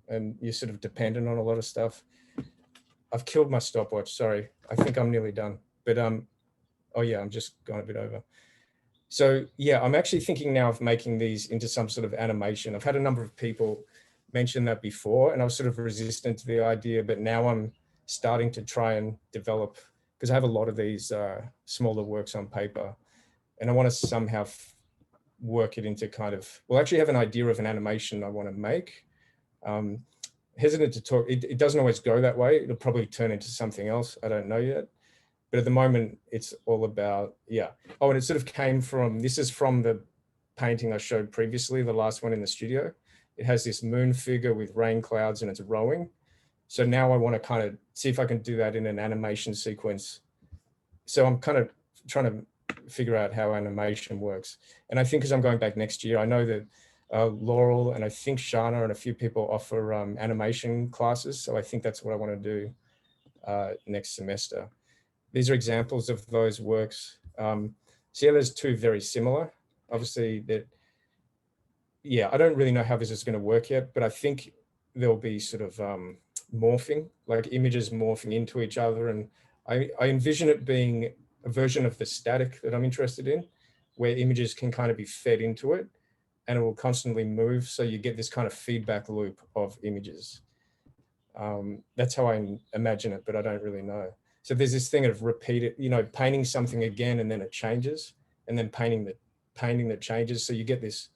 and you're sort of dependent on a lot of stuff. I've killed my stopwatch, sorry. I think I'm nearly done, but oh yeah, I'm just going a bit over. So yeah, I'm actually thinking now of making these into some sort of animation. I've had a number of people mention that before and I was sort of resistant to the idea, but now I'm starting to try and develop, because I have a lot of these smaller works on paper and I want to somehow work it into kind of, well, actually have an idea of an animation I want to make. Hesitant to talk, it doesn't always go that way. It'll probably turn into something else. I don't know yet. But at the moment, it's all about, yeah. Oh, and it sort of came from, this is from the painting I showed previously, the last one in the studio. It has this moon figure with rain clouds and it's rowing. So now I want to kind of see if I can do that in an animation sequence. So I'm kind of trying to figure out how animation works. And I think as I'm going back next year, I know that Laurel and I think Shana and a few people offer animation classes. So I think that's what I want to do next semester. These are examples of those works. See how there's two very similar? Obviously that, yeah, I don't really know how this is going to work yet, but I think there'll be sort of morphing, like images morphing into each other. And I envision it being a version of the static that I'm interested in, where images can kind of be fed into it and it will constantly move. So you get this kind of feedback loop of images. That's how I imagine it, but I don't really know. So there's this thing of repeated, you know, painting something again and then it changes, and then painting that changes. So you get this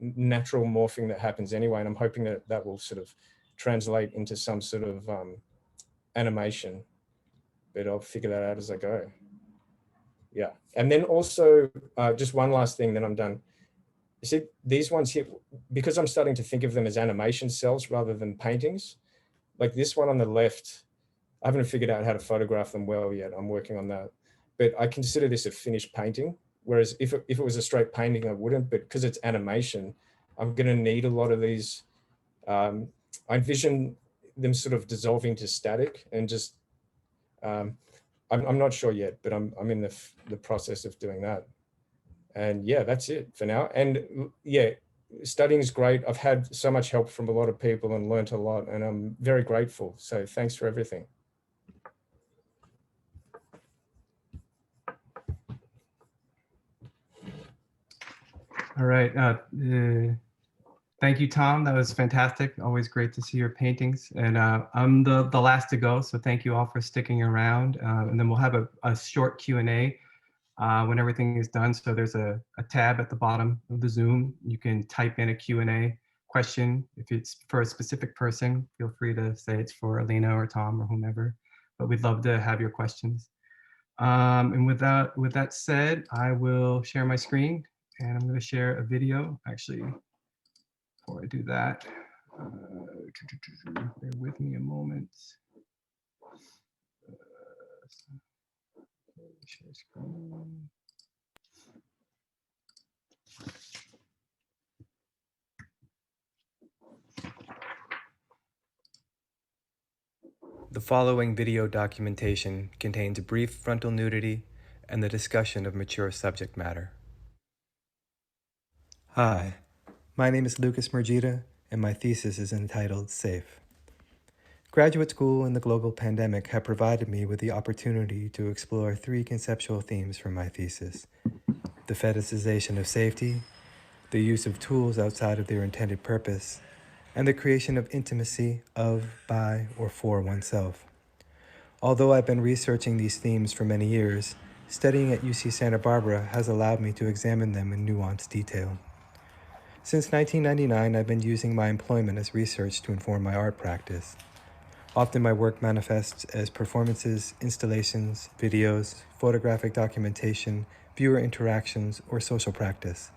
natural morphing that happens anyway. And I'm hoping that that will sort of translate into some sort of animation, but I'll figure that out as I go. Yeah. And then also just one last thing, then I'm done. You see these ones here, because I'm starting to think of them as animation cells rather than paintings, like this one on the left, I haven't figured out how to photograph them well yet. I'm working on that, but I consider this a finished painting. Whereas if it was a straight painting, I wouldn't, but because it's animation, I'm going to need a lot of these. I envision them sort of dissolving to static and just, I'm not sure yet, but I'm in the process of doing that. And yeah, that's it for now. And yeah, studying is great. I've had so much help from a lot of people and learned a lot, and I'm very grateful. So thanks for everything. All right. Thank you, Tom. That was fantastic. Always great to see your paintings. And I'm the last to go, so thank you all for sticking around. And then we'll have a short Q&A when everything is done. So there's a tab at the bottom of the Zoom. You can type in a Q&A question. If it's for a specific person, feel free to say it's for Alina or Tom or whomever. But we'd love to have your questions. And with that said, I will share my screen, and I'm going to share a video. Actually, before I do that, bear with me a moment. Share screen. The following video documentation contains brief frontal nudity and the discussion of mature subject matter. Hi, my name is Lucas Mergita, and my thesis is entitled Safe. Graduate school and the global pandemic have provided me with the opportunity to explore 3 conceptual themes for my thesis: the fetishization of safety, the use of tools outside of their intended purpose, and the creation of intimacy of, by, or for oneself. Although I've been researching these themes for many years, studying at UC Santa Barbara has allowed me to examine them in nuanced detail. Since 1999, I've been using my employment as research to inform my art practice. Often my work manifests as performances, installations, videos, photographic documentation, viewer interactions, or social practice.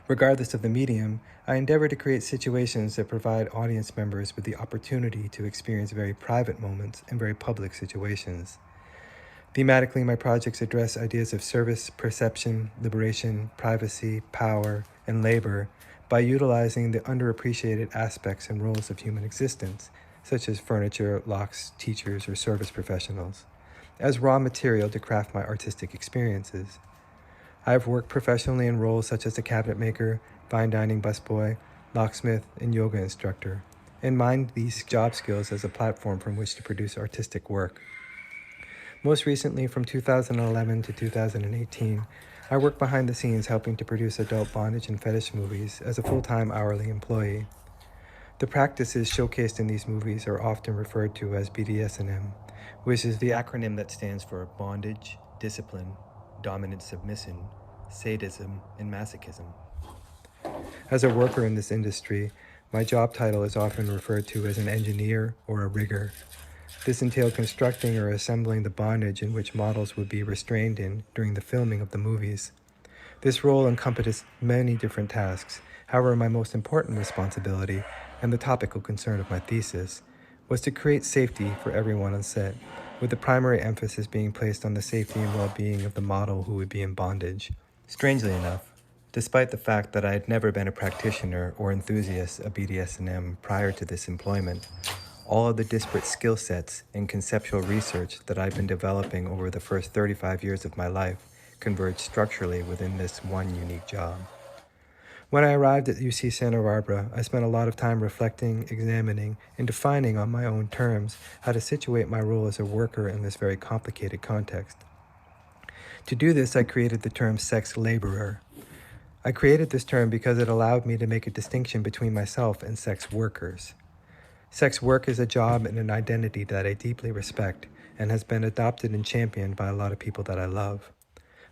Regardless of the medium, I endeavor to create situations that provide audience members with the opportunity to experience very private moments in very public situations. Thematically, my projects address ideas of service, perception, liberation, privacy, power, and labor by utilizing the underappreciated aspects and roles of human existence, such as furniture, locks, teachers, or service professionals, as raw material to craft my artistic experiences. I have worked professionally in roles such as a cabinet maker, fine dining busboy, locksmith, and yoga instructor, and mined these job skills as a platform from which to produce artistic work. Most recently, from 2011 to 2018, I worked behind the scenes helping to produce adult bondage and fetish movies as a full-time hourly employee. The practices showcased in these movies are often referred to as BDSM, which is the acronym that stands for bondage, discipline, dominant submission, sadism, and masochism. As a worker in this industry, my job title is often referred to as an engineer or a rigger. This entailed constructing or assembling the bondage in which models would be restrained in during the filming of the movies. This role encompassed many different tasks. However, my most important responsibility, and the topical concern of my thesis, was to create safety for everyone on set, with the primary emphasis being placed on the safety and well-being of the model who would be in bondage. Strangely enough, despite the fact that I had never been a practitioner or enthusiast of BDSM prior to this employment, all of the disparate skill sets and conceptual research that I've been developing over the first 35 years of my life converged structurally within this one unique job. When I arrived at UC Santa Barbara, I spent a lot of time reflecting, examining, and defining on my own terms how to situate my role as a worker in this very complicated context. To do this, I created the term sex laborer. I created this term because it allowed me to make a distinction between myself and sex workers. Sex work is a job and an identity that I deeply respect and has been adopted and championed by a lot of people that I love.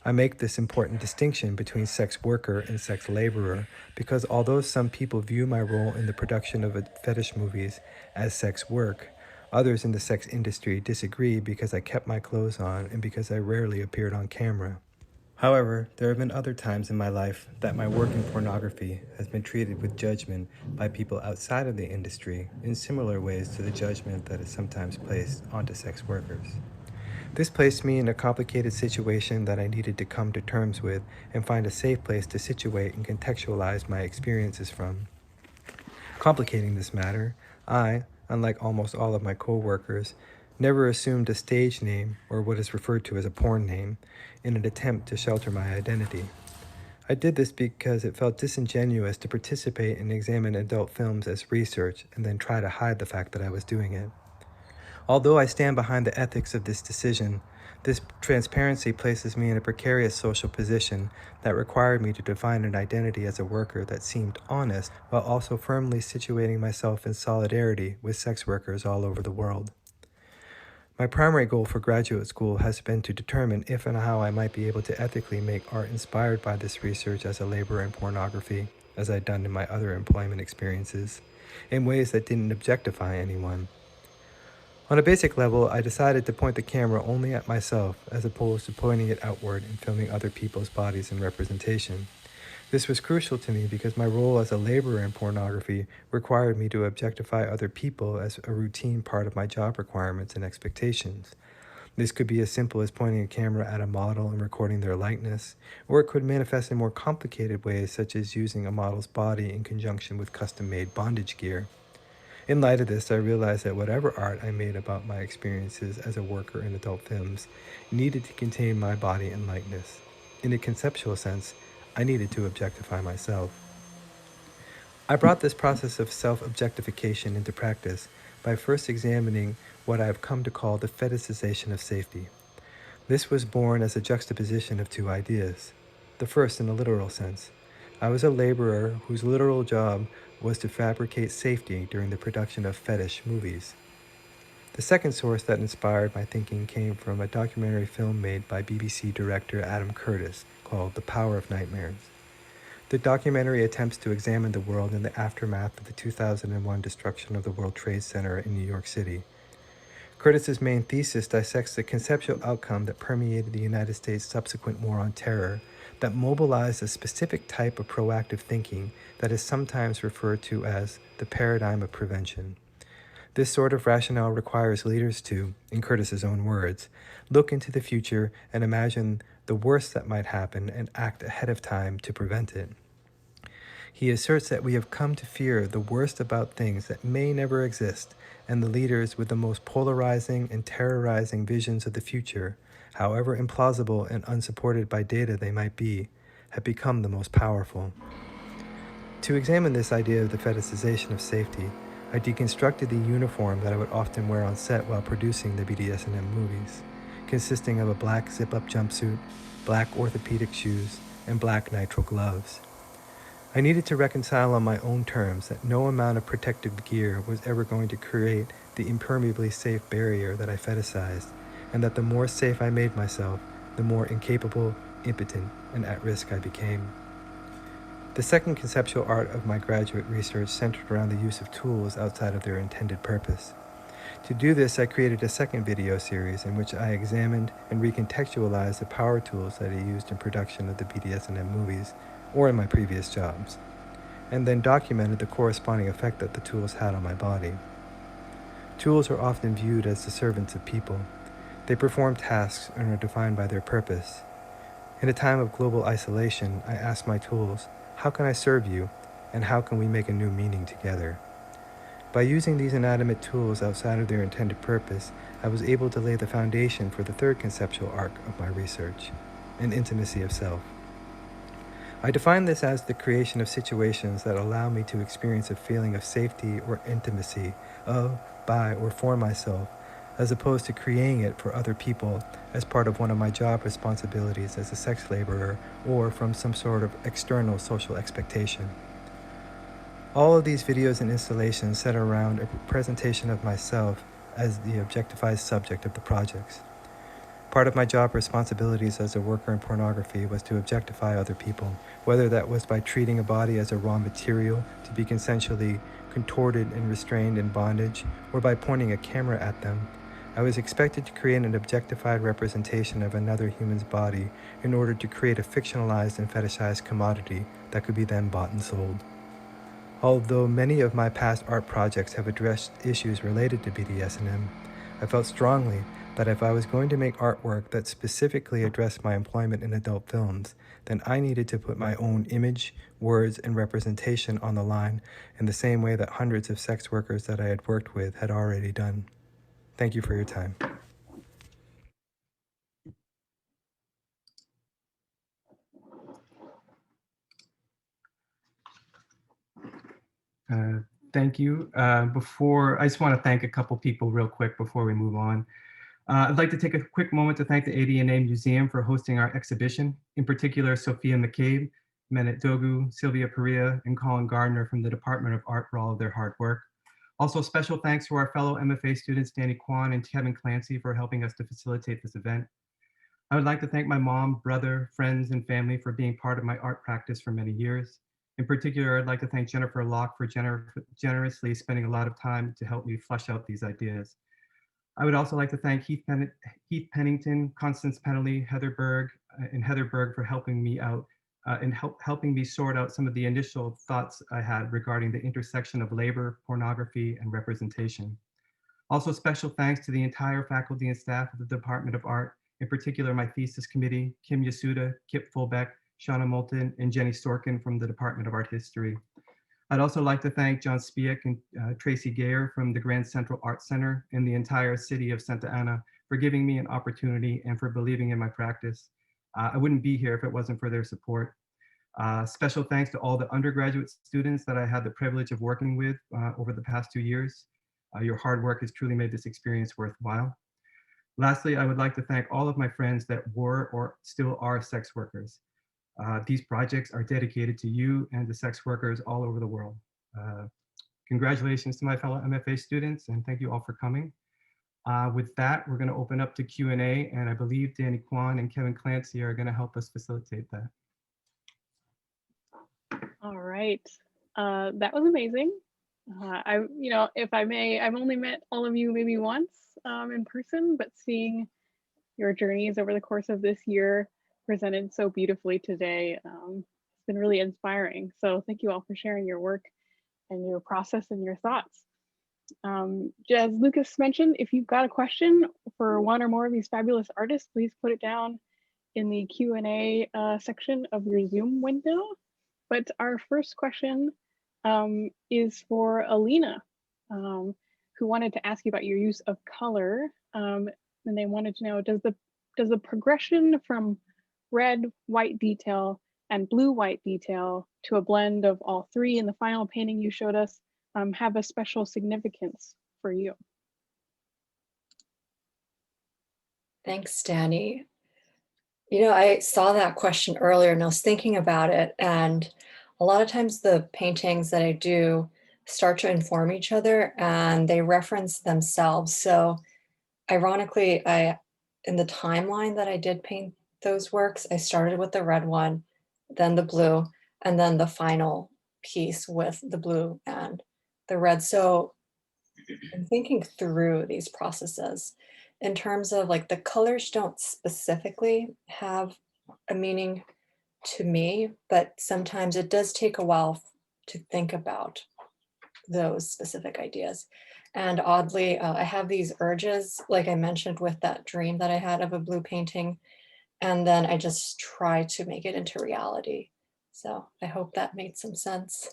I make this important distinction between sex worker and sex laborer because although some people view my role in the production of fetish movies as sex work, others in the sex industry disagree because I kept my clothes on and because I rarely appeared on camera. However, there have been other times in my life that my work in pornography has been treated with judgment by people outside of the industry in similar ways to the judgment that is sometimes placed onto sex workers. This placed me in a complicated situation that I needed to come to terms with and find a safe place to situate and contextualize my experiences from. Complicating this matter, I, unlike almost all of my co-workers, never assumed a stage name or what is referred to as a porn name in an attempt to shelter my identity. I did this because it felt disingenuous to participate and examine adult films as research and then try to hide the fact that I was doing it. Although I stand behind the ethics of this decision, This transparency places me in a precarious social position that required me to define an identity as a worker that seemed honest, while also firmly situating myself in solidarity with sex workers all over the world. My primary goal for graduate school has been to determine if and how I might be able to ethically make art inspired by this research as a labor in pornography, as I'd done in my other employment experiences, in ways that didn't objectify anyone. On a basic level, I decided to point the camera only at myself as opposed to pointing it outward and filming other people's bodies in representation. This was crucial to me because my role as a laborer in pornography required me to objectify other people as a routine part of my job requirements and expectations. This could be as simple as pointing a camera at a model and recording their likeness, or it could manifest in more complicated ways such as using a model's body in conjunction with custom-made bondage gear. In light of this, I realized that whatever art I made about my experiences as a worker in adult films needed to contain my body and likeness. In a conceptual sense, I needed to objectify myself. I brought this process of self-objectification into practice by first examining what I have come to call the fetishization of safety. This was born as a juxtaposition of two ideas. The first in a literal sense. I was a laborer whose literal job was to fabricate safety during the production of fetish movies. The second source that inspired my thinking came from a documentary film made by BBC director Adam Curtis called The Power of Nightmares. The documentary attempts to examine the world in the aftermath of the 2001 destruction of the World Trade Center in New York City. Curtis's main thesis dissects the conceptual outcome that permeated the United States' subsequent war on terror that mobilized a specific type of proactive thinking that is sometimes referred to as the paradigm of prevention. This sort of rationale requires leaders to, in Curtis's own words, look into the future and imagine the worst that might happen and act ahead of time to prevent it. He asserts that we have come to fear the worst about things that may never exist, and the leaders with the most polarizing and terrorizing visions of the future, however implausible and unsupported by data they might be, have become the most powerful. To examine this idea of the fetishization of safety, I deconstructed the uniform that I would often wear on set while producing the BDSM movies, consisting of a black zip-up jumpsuit, black orthopedic shoes, and black nitrile gloves. I needed to reconcile on my own terms that no amount of protective gear was ever going to create the impermeably safe barrier that I fetishized, and that the more safe I made myself, the more incapable, impotent, and at risk I became. The second conceptual art of my graduate research centered around the use of tools outside of their intended purpose. To do this, I created a second video series in which I examined and recontextualized the power tools that I used in production of the BDSM movies, or in my previous jobs, and then documented the corresponding effect that the tools had on my body. Tools are often viewed as the servants of people. They perform tasks and are defined by their purpose. In a time of global isolation, I asked my tools, how can I serve you, and how can we make a new meaning together? By using these inanimate tools outside of their intended purpose, I was able to lay the foundation for the third conceptual arc of my research, an intimacy of self. I define this as the creation of situations that allow me to experience a feeling of safety or intimacy of, by, or for myself, as opposed to creating it for other people as part of one of my job responsibilities as a sex laborer or from some sort of external social expectation. All of these videos and installations center around a presentation of myself as the objectified subject of the projects. Part of my job responsibilities as a worker in pornography was to objectify other people, whether that was by treating a body as a raw material to be consensually contorted and restrained in bondage, or by pointing a camera at them. I was expected to create an objectified representation of another human's body in order to create a fictionalized and fetishized commodity that could be then bought and sold. Although many of my past art projects have addressed issues related to BDSM, I felt strongly that if I was going to make artwork that specifically addressed my employment in adult films, then I needed to put my own image, words, and representation on the line in the same way that hundreds of sex workers that I had worked with had already done. Thank you for your time. Thank you. I just want to thank a couple people real quick before we move on. I'd like to take a quick moment to thank the ADNA Museum for hosting our exhibition, in particular Sophia McCabe, Menet Dogu, Sylvia Perea, and Colin Gardner from the Department of Art for all of their hard work. Also, special thanks to our fellow MFA students, Danny Kwan and Kevin Clancy, for helping us to facilitate this event. I would like to thank my mom, brother, friends, and family for being part of my art practice for many years. In particular, I'd like to thank Jennifer Locke for generously spending a lot of time to help me flesh out these ideas. I would also like to thank Heath Pennington, Constance Penley, Heather Berg for helping me out and helping me sort out some of the initial thoughts I had regarding the intersection of labor, pornography, and representation. Also, special thanks to the entire faculty and staff of the Department of Art, in particular my thesis committee, Kim Yasuda, Kip Fulbeck, Shauna Moulton, and Jenny Storkin from the Department of Art History. I'd also like to thank John Spiek and Tracy Gayer from the Grand Central Art Center and the entire city of Santa Ana for giving me an opportunity and for believing in my practice. I wouldn't be here if it wasn't for their support. Special thanks to all the undergraduate students that I had the privilege of working with over the past 2 years. Your hard work has truly made this experience worthwhile. Lastly, I would like to thank all of my friends that were or still are sex workers. These projects are dedicated to you and the sex workers all over the world. Congratulations to my fellow MFA students, and thank you all for coming. With that, we're going to open up to Q&A, and I believe Danny Kwan and Kevin Clancy are going to help us facilitate that. All right, that was amazing. If I may, I've only met all of you maybe once in person, but seeing your journeys over the course of this year presented so beautifully today, it's been really inspiring. So thank you all for sharing your work and your process and your thoughts. As Lucas mentioned, if you've got a question for one or more of these fabulous artists, please put it down in the Q&A section of your Zoom window. But our first question is for Alina, who wanted to ask you about your use of color. And they wanted to know, does the progression from red, white detail and blue, white detail to a blend of all three in the final painting you showed us have a special significance for you? Thanks, Danny. You know, I saw that question earlier and I was thinking about it, and a lot of times the paintings that I do start to inform each other and they reference themselves. So ironically, in the timeline that I did paint those works, I started with the red one, then the blue, and then the final piece with the blue and the red. So I'm thinking through these processes in terms of like the colors don't specifically have a meaning to me, but sometimes it does take a while to think about those specific ideas. And oddly, I have these urges, like I mentioned with that dream that I had of a blue painting, and then I just try to make it into reality. So I hope that made some sense.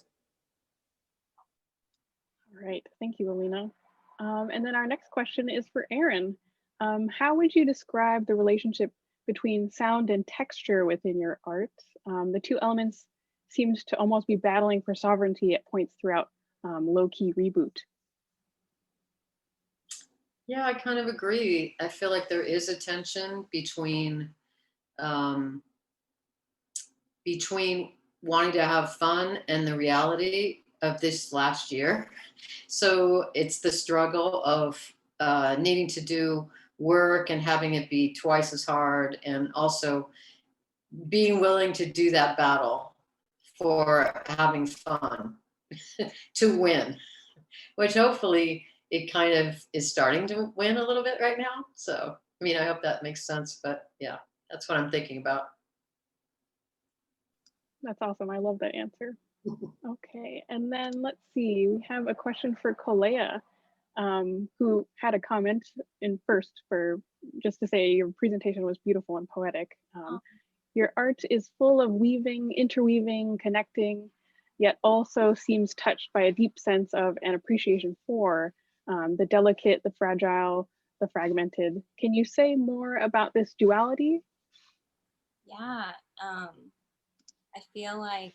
All right, thank you, Alina. And then our next question is for Erin. How would you describe the relationship between sound and texture within your art? The two elements seemed to almost be battling for sovereignty at points throughout Loki Reboot. Yeah, I kind of agree. I feel like there is a tension between wanting to have fun and the reality of this last year. So it's the struggle of needing to do work and having it be twice as hard, and also being willing to do that battle for having fun to win, which hopefully it kind of is starting to win a little bit right now. So, I mean, I hope that makes sense, but yeah, that's what I'm thinking about. That's awesome. I love that answer. Okay, and then let's see, we have a question for Kolea, who had a comment in first for just to say your presentation was beautiful and poetic. Your art is full of weaving, interweaving, connecting, yet also seems touched by a deep sense of an appreciation for the delicate, the fragile, the fragmented. Can you say more about this duality? Yeah, I feel like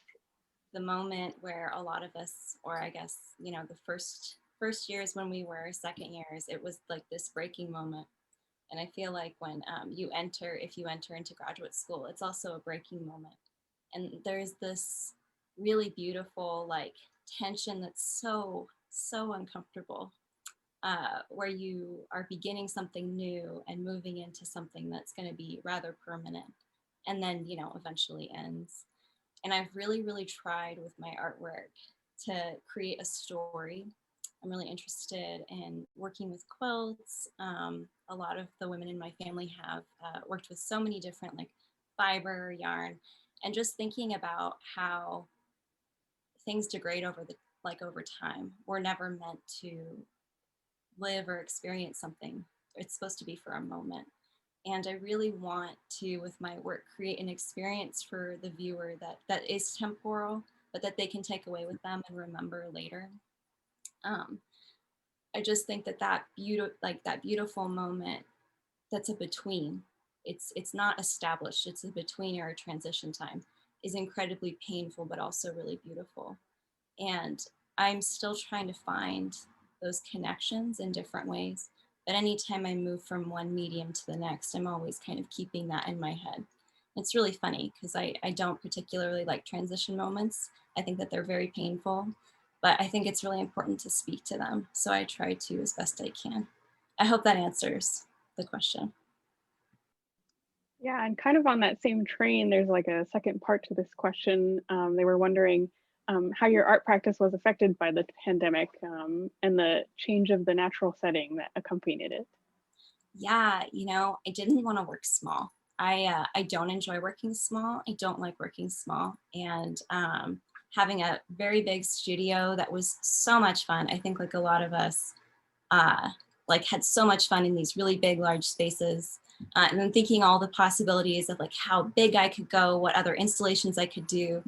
the moment where a lot of us, or I guess, the first years when we were second years, it was like this breaking moment And I feel like when if you enter into graduate school, it's also a breaking moment. And there's this really beautiful like tension that's so uncomfortable, where you are beginning something new and moving into something that's going to be rather permanent, and then, you know, eventually ends. And I've really tried with my artwork to create a story. I'm really interested in working with quilts. A lot of the women in my family have worked with so many different like fiber, yarn, and just thinking about how things degrade over time. We're never meant to live or experience something. It's supposed to be for a moment. And I really want to, with my work, create an experience for the viewer that is temporal, but that they can take away with them and remember later. I just think that beautiful moment, that's a between. It's not established. It's a between or a transition time, is incredibly painful, but also really beautiful. And I'm still trying to find those connections in different ways. But anytime I move from one medium to the next, I'm always kind of keeping that in my head. It's really funny because I don't particularly like transition moments. I think that they're very painful, but I think it's really important to speak to them. So I try to as best I can. I hope that answers the question. Yeah, and kind of on that same train, there's like a second part to this question. They were wondering how your art practice was affected by the pandemic and the change of the natural setting that accompanied it. Yeah, you know, I didn't want to work small. I don't enjoy working small. I don't like working small. And having a very big studio that was so much fun. I think like a lot of us like had so much fun in these really big, large spaces. And then thinking all the possibilities of like how big I could go, what other installations I could do.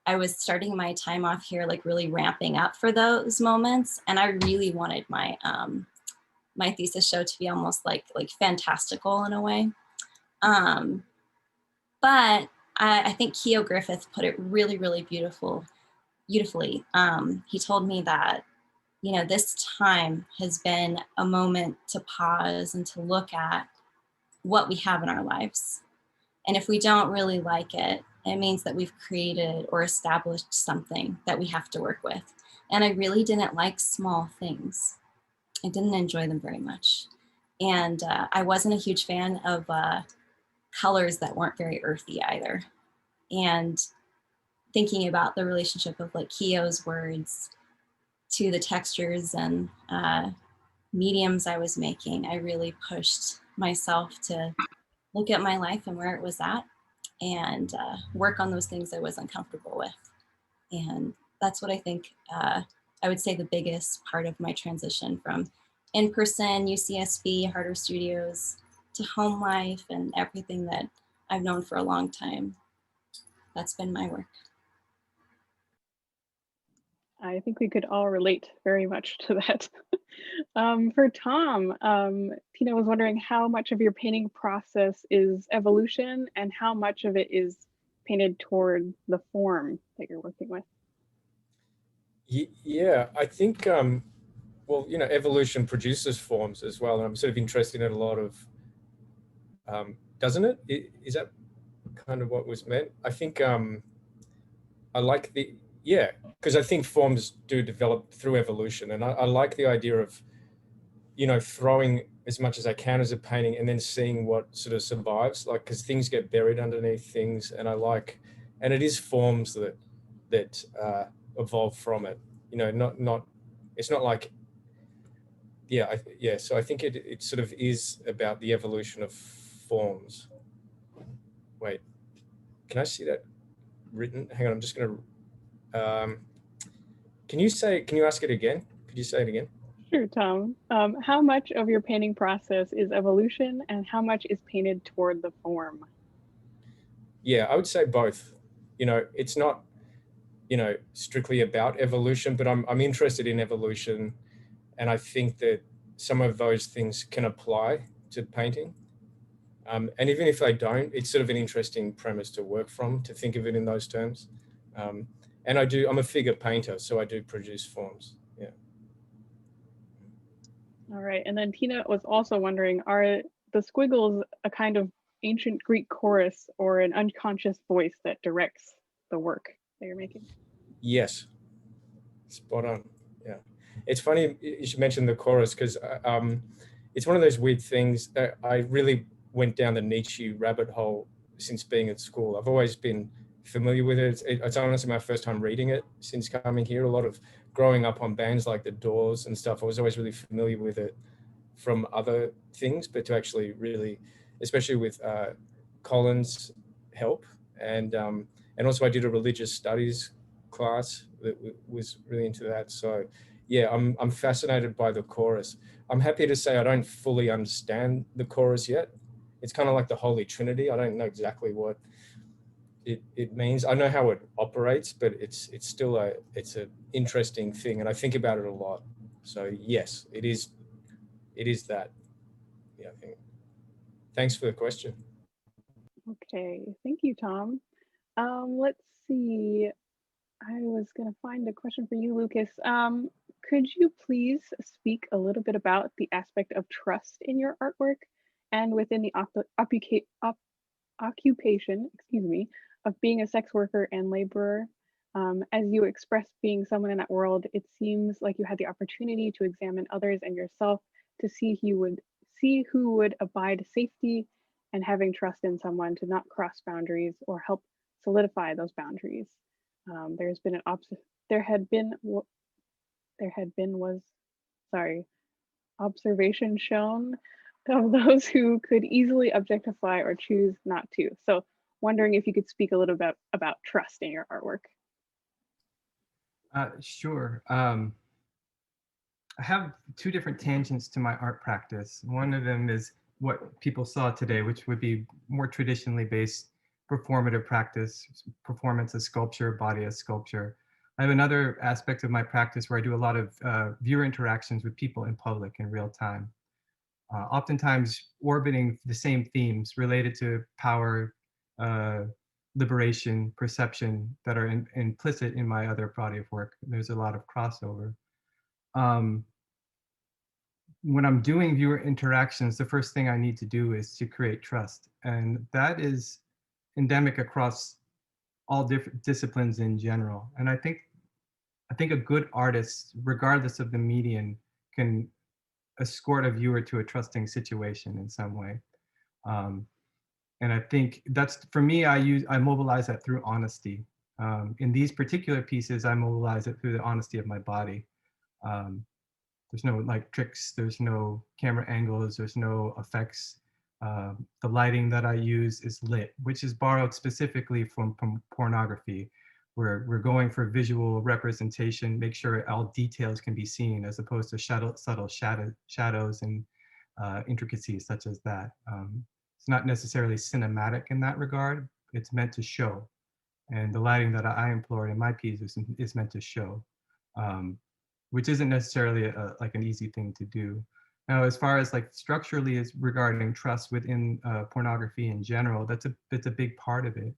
I was starting my time off here, like really ramping up for those moments. And I really wanted my my thesis show to be almost like fantastical in a way. But I think Keo Griffith put it really beautifully. He told me that, you know, this time has been a moment to pause and to look at what we have in our lives. And if we don't really like it, it means that we've created or established something that we have to work with. And I really didn't like small things. I didn't enjoy them very much. And I wasn't a huge fan of colors that weren't very earthy either. And thinking about the relationship of like Keo's words to the textures and mediums I was making, I really pushed myself to look at my life and where it was at and work on those things I wasn't comfortable with. And that's what I think I would say the biggest part of my transition from in-person UCSB Harder Studios to home life and everything that I've known for a long time. That's been my work. I think we could all relate very much to that. For Tom, Tina was wondering how much of your painting process is evolution and how much of it is painted toward the form that you're working with. Yeah, I think, well, you know, evolution produces forms as well. And I'm sort of interested in a lot of, doesn't it? Is that kind of what was meant? I think I like yeah, because I think forms do develop through evolution. And I like the idea of, you know, throwing as much as I can as a painting and then seeing what sort of survives, like, because things get buried underneath things. And and it is forms that evolve from it, you know, it's not like, yeah, so I think it sort of is about the evolution of forms. Wait, can I see that written? Hang on, I'm just going to, can you ask it again? Could you say it again? Sure, Tom. How much of your painting process is evolution and how much is painted toward the form? Yeah, I would say both. You know, it's not, you know, strictly about evolution, but I'm interested in evolution. And I think that some of those things can apply to painting. And even if they don't, it's sort of an interesting premise to work from, to think of it in those terms. And I'm a figure painter, so I do produce forms. Yeah. All right. And then Tina was also wondering, are the squiggle is a kind of ancient Greek chorus or an unconscious voice that directs the work that you're making. Yes, spot on. Yeah, it's funny you should mention the chorus, because it's one of those weird things that I really went down the Nietzsche rabbit hole since being at school. I've always been familiar with it. It's honestly my first time reading it since coming here. A lot of growing up on bands like the Doors and stuff, I was always really familiar with it from other things, but to actually really, especially with Colin's help, and also I did a religious studies class that was really into that. So yeah, I'm fascinated by the chorus. I'm happy to say I don't fully understand the chorus yet. It's kind of like the Holy Trinity. I don't know exactly what it means. I know how it operates, but it's still it's an interesting thing, and I think about it a lot. So yes, it is that. Yeah, I think. Thanks for the question. Okay, thank you, Tom. Let's see. I was going to find a question for you, Lucas. Could you please speak a little bit about the aspect of trust in your artwork and within the occupation, excuse me, of being a sex worker and laborer? As you express being someone in that world, it seems like you had the opportunity to examine others and yourself to see who would abide safety and having trust in someone to not cross boundaries or help solidify those boundaries. There had been observation shown of those who could easily objectify or choose not to. So wondering if you could speak a little bit about trust in your artwork. Sure. I have two different tangents to my art practice. One of them is what people saw today, which would be more traditionally based performative practice, performance as sculpture, body as sculpture. I have another aspect of my practice where I do a lot of viewer interactions with people in public in real time, oftentimes orbiting the same themes related to power, liberation, perception that are implicit in my other body of work. There's a lot of crossover. When I'm doing viewer interactions, the first thing I need to do is to create trust. And that is endemic across all different disciplines in general. And I think a good artist, regardless of the medium, can escort a viewer to a trusting situation in some way. And I think that's, for me, I mobilize that through honesty. In these particular pieces, I mobilize it through the honesty of my body. There's no like tricks, there's no camera angles, there's no effects. The lighting that I use is lit, which is borrowed specifically from pornography, where we're going for visual representation, make sure all details can be seen, as opposed to subtle shadows and intricacies such as that. It's not necessarily cinematic in that regard. It's meant to show. And the lighting that I employ in my piece is meant to show. Which isn't necessarily like an easy thing to do. Now, as far as like structurally as regarding trust within pornography in general, that's a big part of it.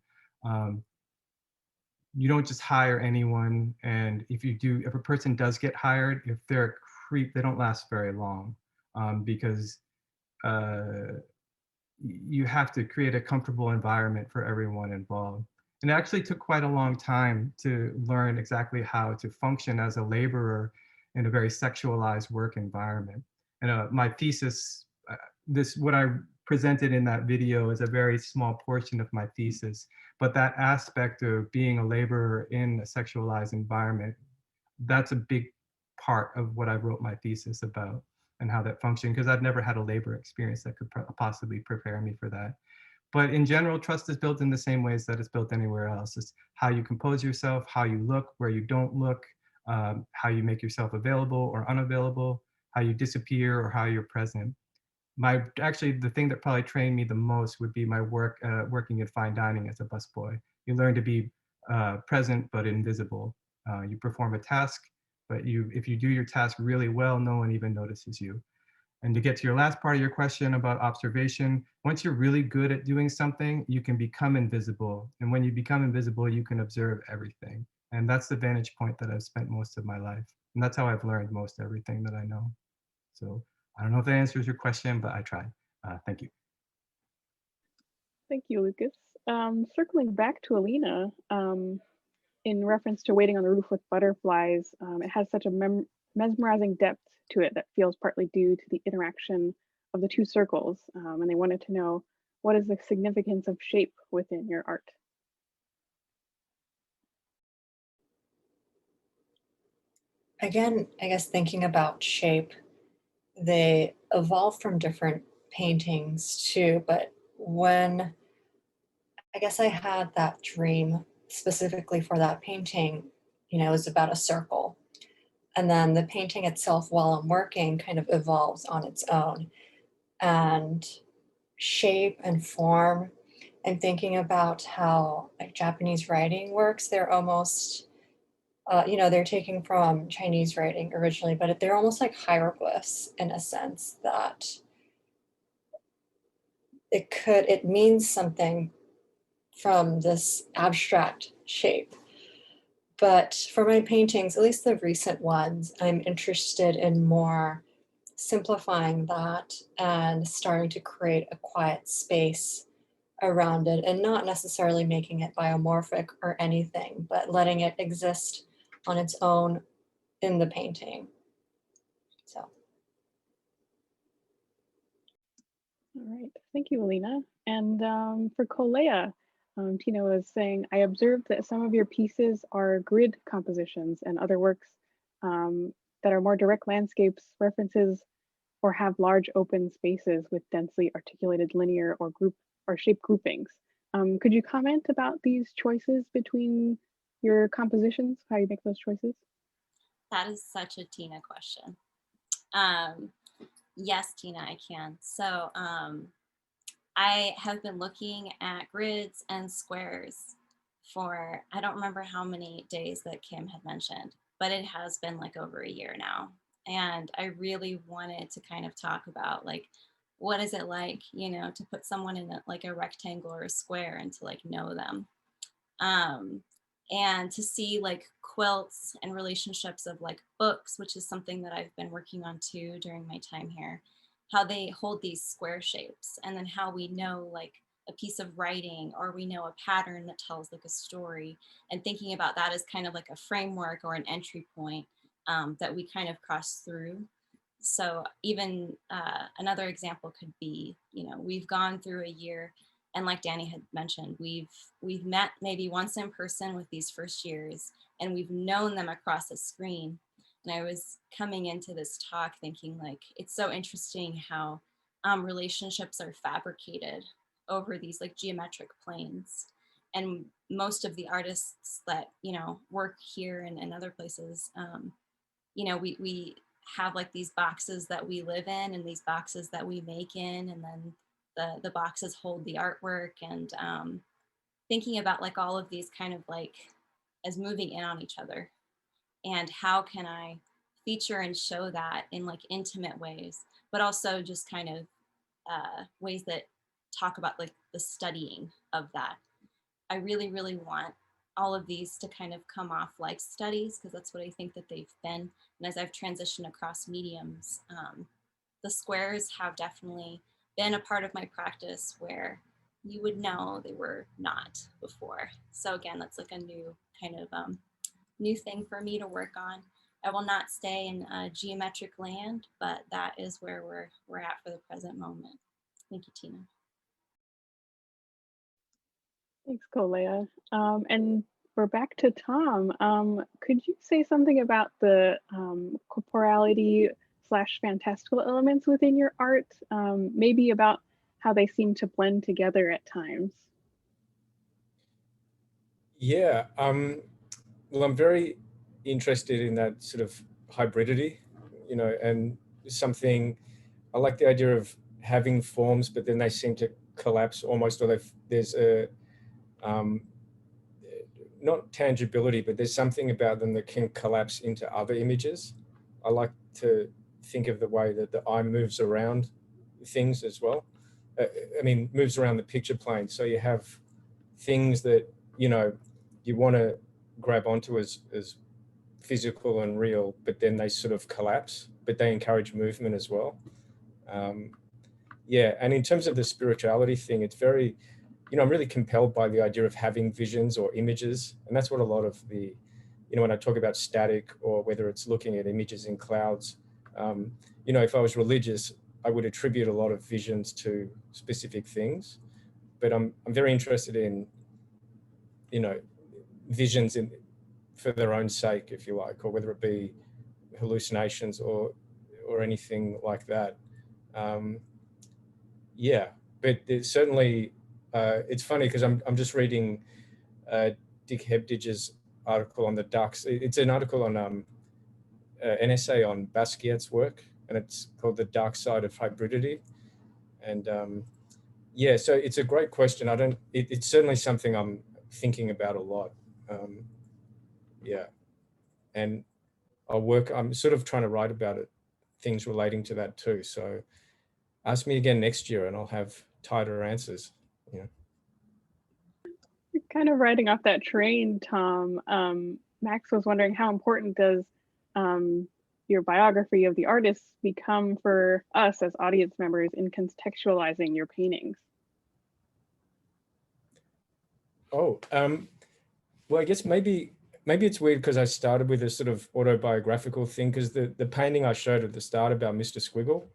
You don't just hire anyone, and if a person does get hired, if they're a creep, they don't last very long, because you have to create a comfortable environment for everyone involved. And it actually took quite a long time to learn exactly how to function as a laborer in a very sexualized work environment. And my thesis, what I presented in that video is a very small portion of my thesis, but that aspect of being a laborer in a sexualized environment, that's a big part of what I wrote my thesis about and how that functioned, because I've never had a labor experience that could possibly prepare me for that. But in general, trust is built in the same ways that it's built anywhere else. It's how you compose yourself, how you look, where you don't look, how you make yourself available or unavailable, how you disappear or how you're present. Actually, the thing that probably trained me the most would be my work working in fine dining as a busboy. You learn to be present but invisible. You perform a task, but if you do your task really well, no one even notices you. And to get to your last part of your question about observation, once you're really good at doing something, you can become invisible. And when you become invisible, you can observe everything. And that's the vantage point that I've spent most of my life. And that's how I've learned most everything that I know. So I don't know if that answers your question, but I tried. Thank you. Thank you, Lucas. Circling back to Alina, in reference to Waiting on the Roof with Butterflies, it has such a mesmerizing depth to it that feels partly due to the interaction of the two circles. And they wanted to know, what is the significance of shape within your art? Again, I guess thinking about shape, they evolve from different paintings too, but when I guess I had that dream specifically for that painting, you know, it was about a circle. And then the painting itself, while I'm working, kind of evolves on its own. And shape and form, and thinking about how like Japanese writing works, they're almost, you know, they're taking from Chinese writing originally, but they're almost like hieroglyphs in a sense that it means something from this abstract shape. But for my paintings, at least the recent ones, I'm interested in more simplifying that and starting to create a quiet space around it, and not necessarily making it biomorphic or anything, but letting it exist on its own in the painting. So. All right, thank you, Alina. And for Kolea, Tina was saying, I observed that some of your pieces are grid compositions and other works that are more direct landscapes, references, or have large open spaces with densely articulated linear or shape groupings. Could you comment about these choices between your compositions, how you make those choices? That is such a Tina question. Yes, Tina, I can. So I have been looking at grids and squares for, I don't remember how many days that Kim had mentioned, but it has been like over a year now. And I really wanted to kind of talk about like, what is it like, you know, to put someone in like a rectangle or a square and to like know them. And to see like quilts and relationships of like books, which is something that I've been working on too during my time here, how they hold these square shapes, and then how we know like a piece of writing, or we know a pattern that tells like a story, and thinking about that as kind of like a framework or an entry point that we kind of cross through. So even another example could be, you know, we've gone through a year, and like Danny had mentioned, we've met maybe once in person with these first years, and we've known them across a screen. And I was coming into this talk thinking like, it's so interesting how relationships are fabricated over these like geometric planes. And most of the artists that, you know, work here and other places, you know, we have like these boxes that we live in and these boxes that we make in, and then the boxes hold the artwork, and thinking about like all of these kind of like as moving in on each other, and how can I feature and show that in like intimate ways, but also just kind of ways that talk about like the studying of that. I really, really want all of these to kind of come off like studies, because that's what I think that they've been. And as I've transitioned across mediums, the squares have definitely been a part of my practice where you would know they were not before. So again, that's like a new kind of new thing for me to work on. I will not stay in geometric land, but that is where we're at for the present moment. Thank you, Tina. Thanks, Kolea. And we're back to Tom. Could you say something about the corporality / fantastical elements within your art? Maybe about how they seem to blend together at times. Yeah, well, I'm very interested in that sort of hybridity, you know, and something, I like the idea of having forms, but then they seem to collapse almost, or there's a, not tangibility, but there's something about them that can collapse into other images. I like to think of the way that the eye moves around things as well. I mean, moves around the picture plane. So you have things that, you know, you want to grab onto as physical and real, but then they sort of collapse, but they encourage movement as well. Yeah, and in terms of the spirituality thing, it's very, I'm really compelled by the idea of having visions or images. And that's what a lot of the, when I talk about static or whether it's looking at images in clouds, if I was religious, I would attribute a lot of visions to specific things. But I'm very interested in, visions for their own sake, if you like, or whether it be hallucinations or anything like that. Yeah, but certainly, it's funny because I'm just reading Dick Hebdige's article on the ducks. It's an article on an essay on Basquiat's work, and it's called "The Dark Side of Hybridity." And yeah, so it's a great question. It's certainly something I'm thinking about a lot. Yeah, and I'm sort of trying to write about it, things relating to that too. So ask me again next year and I'll have tighter answers. Kind of riding off that train, Tom, Max was wondering how important does your biography of the artist become for us as audience members in contextualizing your paintings? Oh, well, I guess maybe it's weird because I started with a sort of autobiographical thing, because the painting I showed at the start about Mr. Squiggle,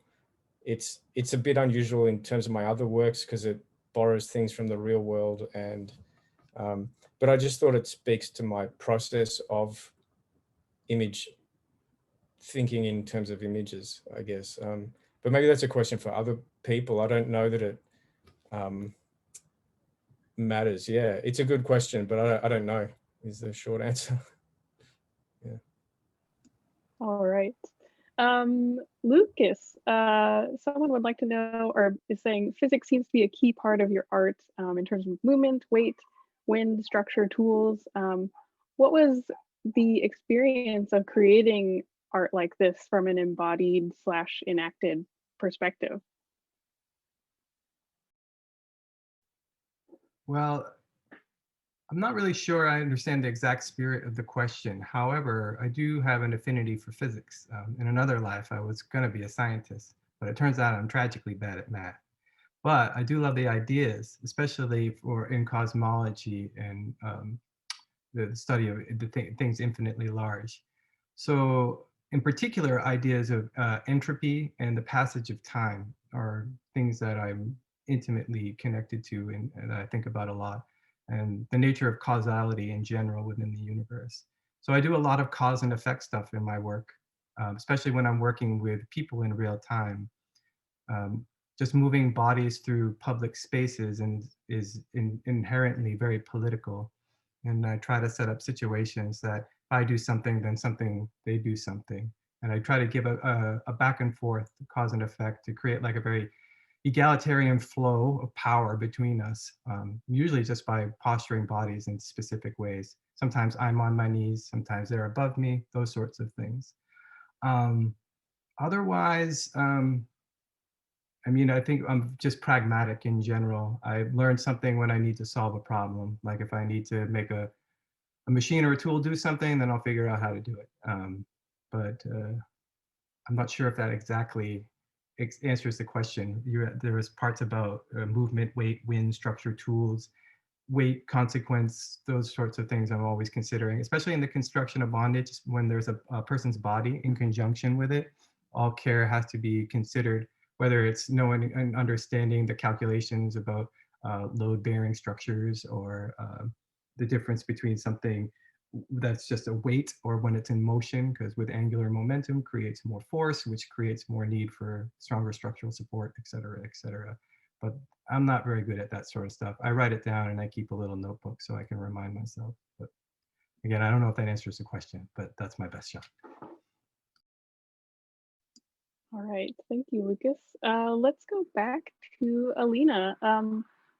it's a bit unusual in terms of my other works because it borrows things from the real world, and but I just thought it speaks to my process of image thinking in terms of images, I guess. But maybe that's a question for other people. I don't know that it matters. Yeah, it's a good question, but I don't know is the short answer. Yeah. All right. Lucas, someone would like to know, or is saying, physics seems to be a key part of your art in terms of movement, weight, wind, structure, tools. What was the experience of creating art like this from an embodied / enacted perspective? Well, I'm not really sure I understand the exact spirit of the question. However, I do have an affinity for physics. In another life, I was going to be a scientist, but it turns out I'm tragically bad at math. But I do love the ideas, especially in cosmology and the study of things infinitely large. So in particular, ideas of entropy and the passage of time are things that I'm intimately connected to and that I think about a lot, and the nature of causality in general within the universe. So I do a lot of cause and effect stuff in my work, especially when I'm working with people in real time. Just moving bodies through public spaces is inherently very political. And I try to set up situations that if I do something, then they do something. And I try to give a back and forth cause and effect to create like a very egalitarian flow of power between us, usually just by posturing bodies in specific ways. Sometimes I'm on my knees, sometimes they're above me, those sorts of things. Otherwise, I mean, I think I'm just pragmatic in general. I learn something when I need to solve a problem. Like if I need to make a machine or a tool do something, then I'll figure out how to do it. But I'm not sure if that exactly answers the question. There was parts about movement, weight, wind, structure, tools, weight, consequence, those sorts of things I'm always considering, especially in the construction of bondage, when there's a person's body in conjunction with it. All care has to be considered, whether it's knowing and understanding the calculations about load-bearing structures or the difference between something that's just a weight or when it's in motion, because with angular momentum creates more force, which creates more need for stronger structural support, et cetera, et cetera. But I'm not very good at that sort of stuff. I write it down and I keep a little notebook so I can remind myself. But again, I don't know if that answers the question, but that's my best shot. All right, thank you, Lucas. Let's go back to Alina.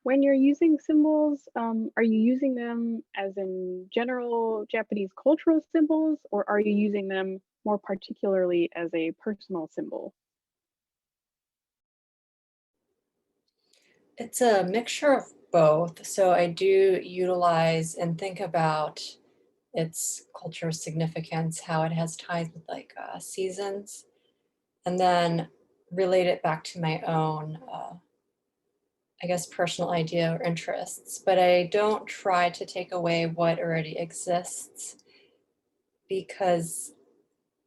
When you're using symbols, are you using them as in general Japanese cultural symbols, or are you using them more particularly as a personal symbol? It's a mixture of both. So I do utilize and think about its cultural significance, how it has ties with like seasons. And then relate it back to my own, I guess, personal idea or interests, but I don't try to take away what already exists because,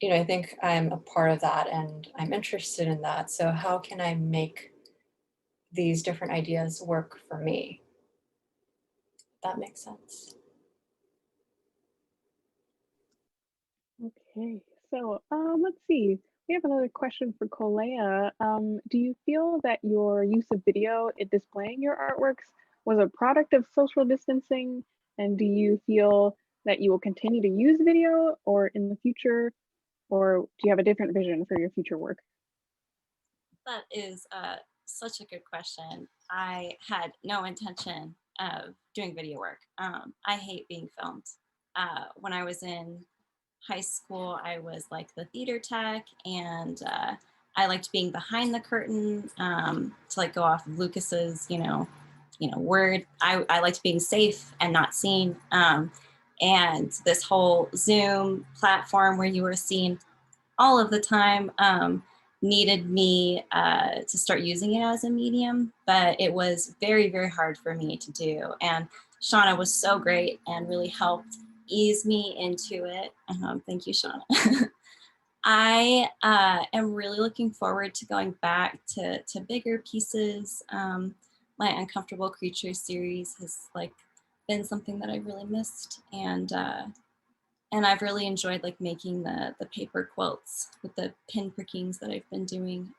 I think I'm a part of that and I'm interested in that. So how can I make these different ideas work for me? If that makes sense. Okay, so let's see. We have another question for Kolea. Do you feel that your use of video in displaying your artworks was a product of social distancing? And do you feel that you will continue to use video or in the future, or do you have a different vision for your future work? That is such a good question. I had no intention of doing video work. I hate being filmed. When I was in high school, I was like the theater tech, and I liked being behind the curtain to like go off of Lucas's, word. I liked being safe and not seen. And this whole Zoom platform where you were seen all of the time needed me to start using it as a medium, but it was very, very hard for me to do. And Shauna was so great and really helped ease me into it. Thank you, Shauna. I am really looking forward to going back to bigger pieces. My Uncomfortable Creatures series has been something that I really missed, and I've really enjoyed making the paper quilts with the pin prickings that I've been doing.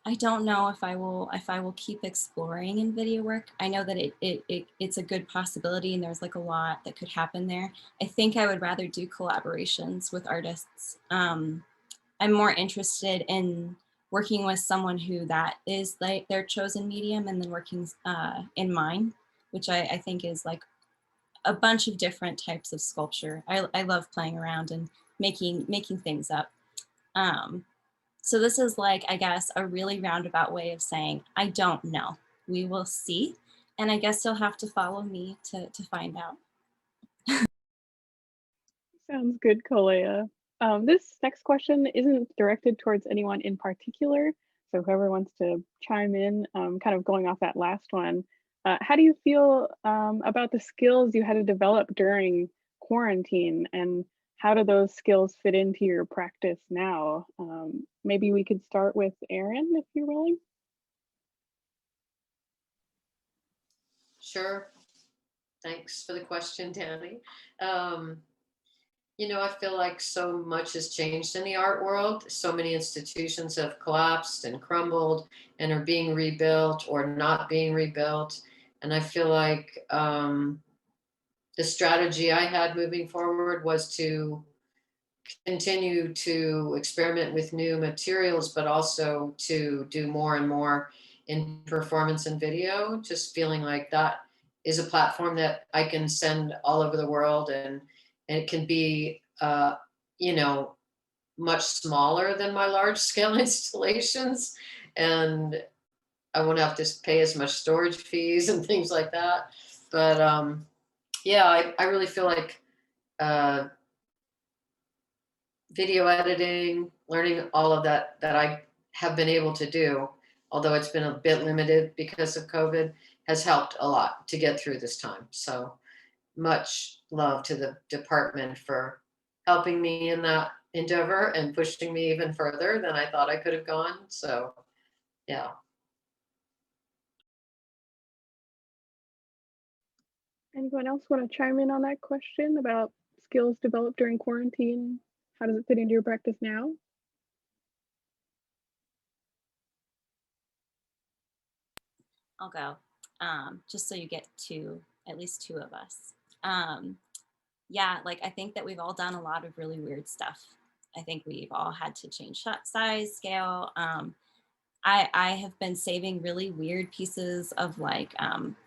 I don't know if I will keep exploring in video work. I know that it's a good possibility, and there's a lot that could happen there. I think I would rather do collaborations with artists. I'm more interested in working with someone who that is their chosen medium, and then working in mine, which I think is a bunch of different types of sculpture. I love playing around and making things up. So this is I guess, a really roundabout way of saying, I don't know. We will see. And I guess you'll have to follow me to find out. Sounds good, Kolea. This next question isn't directed towards anyone in particular. So whoever wants to chime in, kind of going off that last one, how do you feel about the skills you had to develop during quarantine, and how do those skills fit into your practice now? Maybe we could start with Erin, if you're willing. Sure. Thanks for the question, Danny. I feel like so much has changed in the art world. So many institutions have collapsed and crumbled and are being rebuilt or not being rebuilt. And I feel like the strategy I had moving forward was to continue to experiment with new materials, but also to do more and more in performance and video, just feeling like that is a platform that I can send all over the world, and it can be, much smaller than my large scale installations. And I won't have to pay as much storage fees and things like that. But yeah, I really feel like video editing, learning all of that I have been able to do, although it's been a bit limited because of COVID, has helped a lot to get through this time. So much love to the department for helping me in that endeavor and pushing me even further than I thought I could have gone. So yeah. Anyone else want to chime in on that question about skills developed during quarantine? How does it fit into your practice now? I'll go, just so you get at least two of us. Yeah, I think that we've all done a lot of really weird stuff. I think we've all had to change shot size, scale. I have been saving really weird pieces of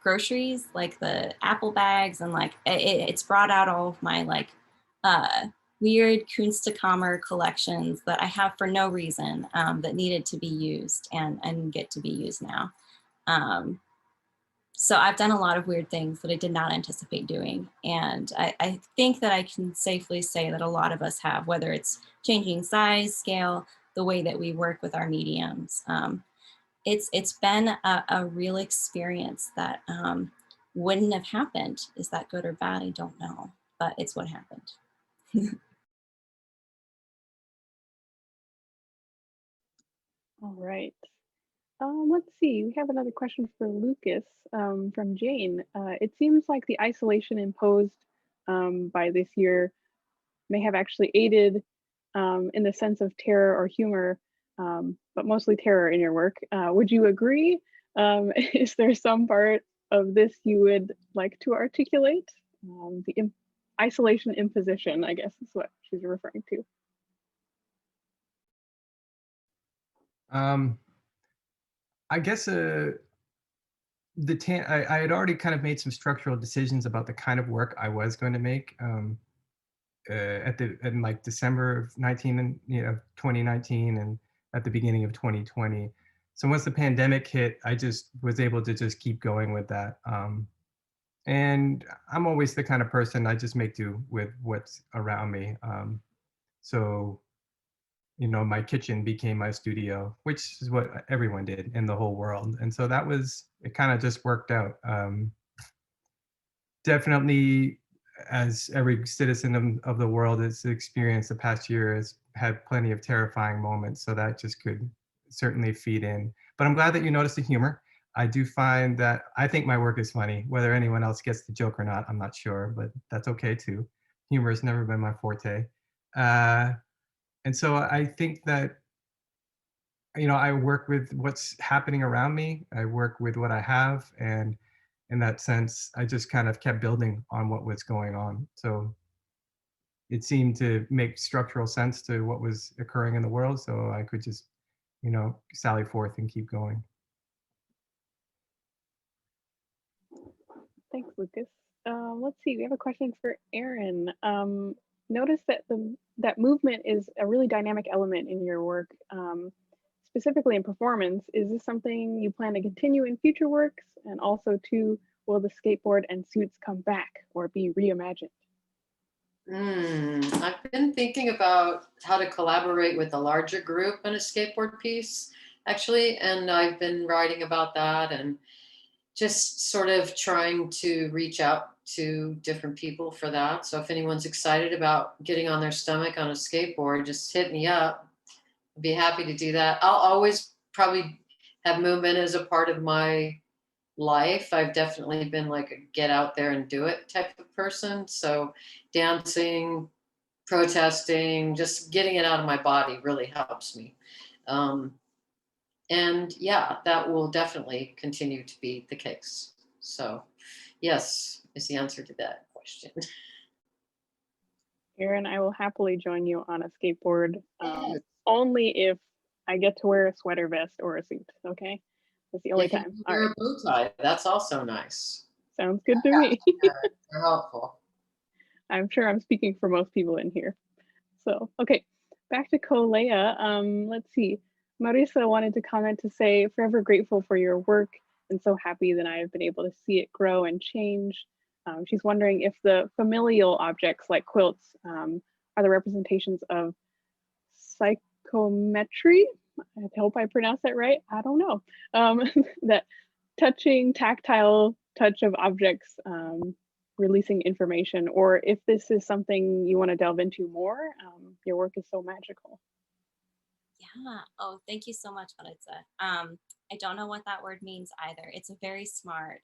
groceries, like the apple bags, and it's brought out all of my weird Kunstkammer collections that I have for no reason, that needed to be used and get to be used now. So I've done a lot of weird things that I did not anticipate doing. And I think that I can safely say that a lot of us have, whether it's changing size, scale, the way that we work with our mediums. It's been a real experience that wouldn't have happened. Is that good or bad? I don't know, but it's what happened. All right. Let's see, we have another question for Lucas from Jane. It seems like the isolation imposed by this year may have actually aided in the sense of terror or humor, but mostly terror in your work. Would you agree? Is there some part of this you would like to articulate? The isolation imposition, I guess is what she's referring to. I guess I had already kind of made some structural decisions about the kind of work I was going to make in like December of 2019 and at the beginning of 2020. So once the pandemic hit, I just was able to just keep going with that. And I'm always the kind of person, I just make do with what's around me. So my kitchen became my studio, which is what everyone did in the whole world. And so it kind of just worked out. Definitely, as every citizen of the world has experienced the past year, has had plenty of terrifying moments. So that just could certainly feed in. But I'm glad that you noticed the humor. I do find that I think my work is funny. Whether anyone else gets the joke or not, I'm not sure, but that's okay too. Humor has never been my forte. And so I think that, I work with what's happening around me. I work with what I have. And in that sense, I just kind of kept building on what was going on. So it seemed to make structural sense to what was occurring in the world. So I could just, sally forth and keep going. Thanks, Lucas. Let's see, we have a question for Erin. Notice that that movement is a really dynamic element in your work, specifically in performance. Is this something you plan to continue in future works? And also too, will the skateboard and suits come back or be reimagined? I've been thinking about how to collaborate with a larger group in a skateboard piece, actually, and I've been writing about that and just sort of trying to reach out to different people for that. So if anyone's excited about getting on their stomach on a skateboard, just hit me up. I'd be happy to do that. I'll always probably have movement as a part of my life. I've definitely been like a get out there and do it type of person. So dancing, protesting, just getting it out of my body really helps me. And yeah, that will definitely continue to be the case. So yes, is the answer to that question. Erin, I will happily join you on a skateboard, Yes. only if I get to wear a sweater vest or a suit, okay? That's the only If you time. wear a bow tie, that's also nice. Sounds good to me. They're helpful. I'm sure I'm speaking for most people in here. So, okay, back to Kolea. Let's see. Marisa wanted to comment to say, forever grateful for your work and so happy that I have been able to see it grow and change. She's wondering if the familial objects like quilts are the representations of psychometry. I hope I pronounced that right. I don't know. That touching, tactile touch of objects releasing information, or if this is something you want to delve into more. Your work is so magical. Yeah. Oh, thank you so much, Maritza. I don't know what that word means either. It's a very smart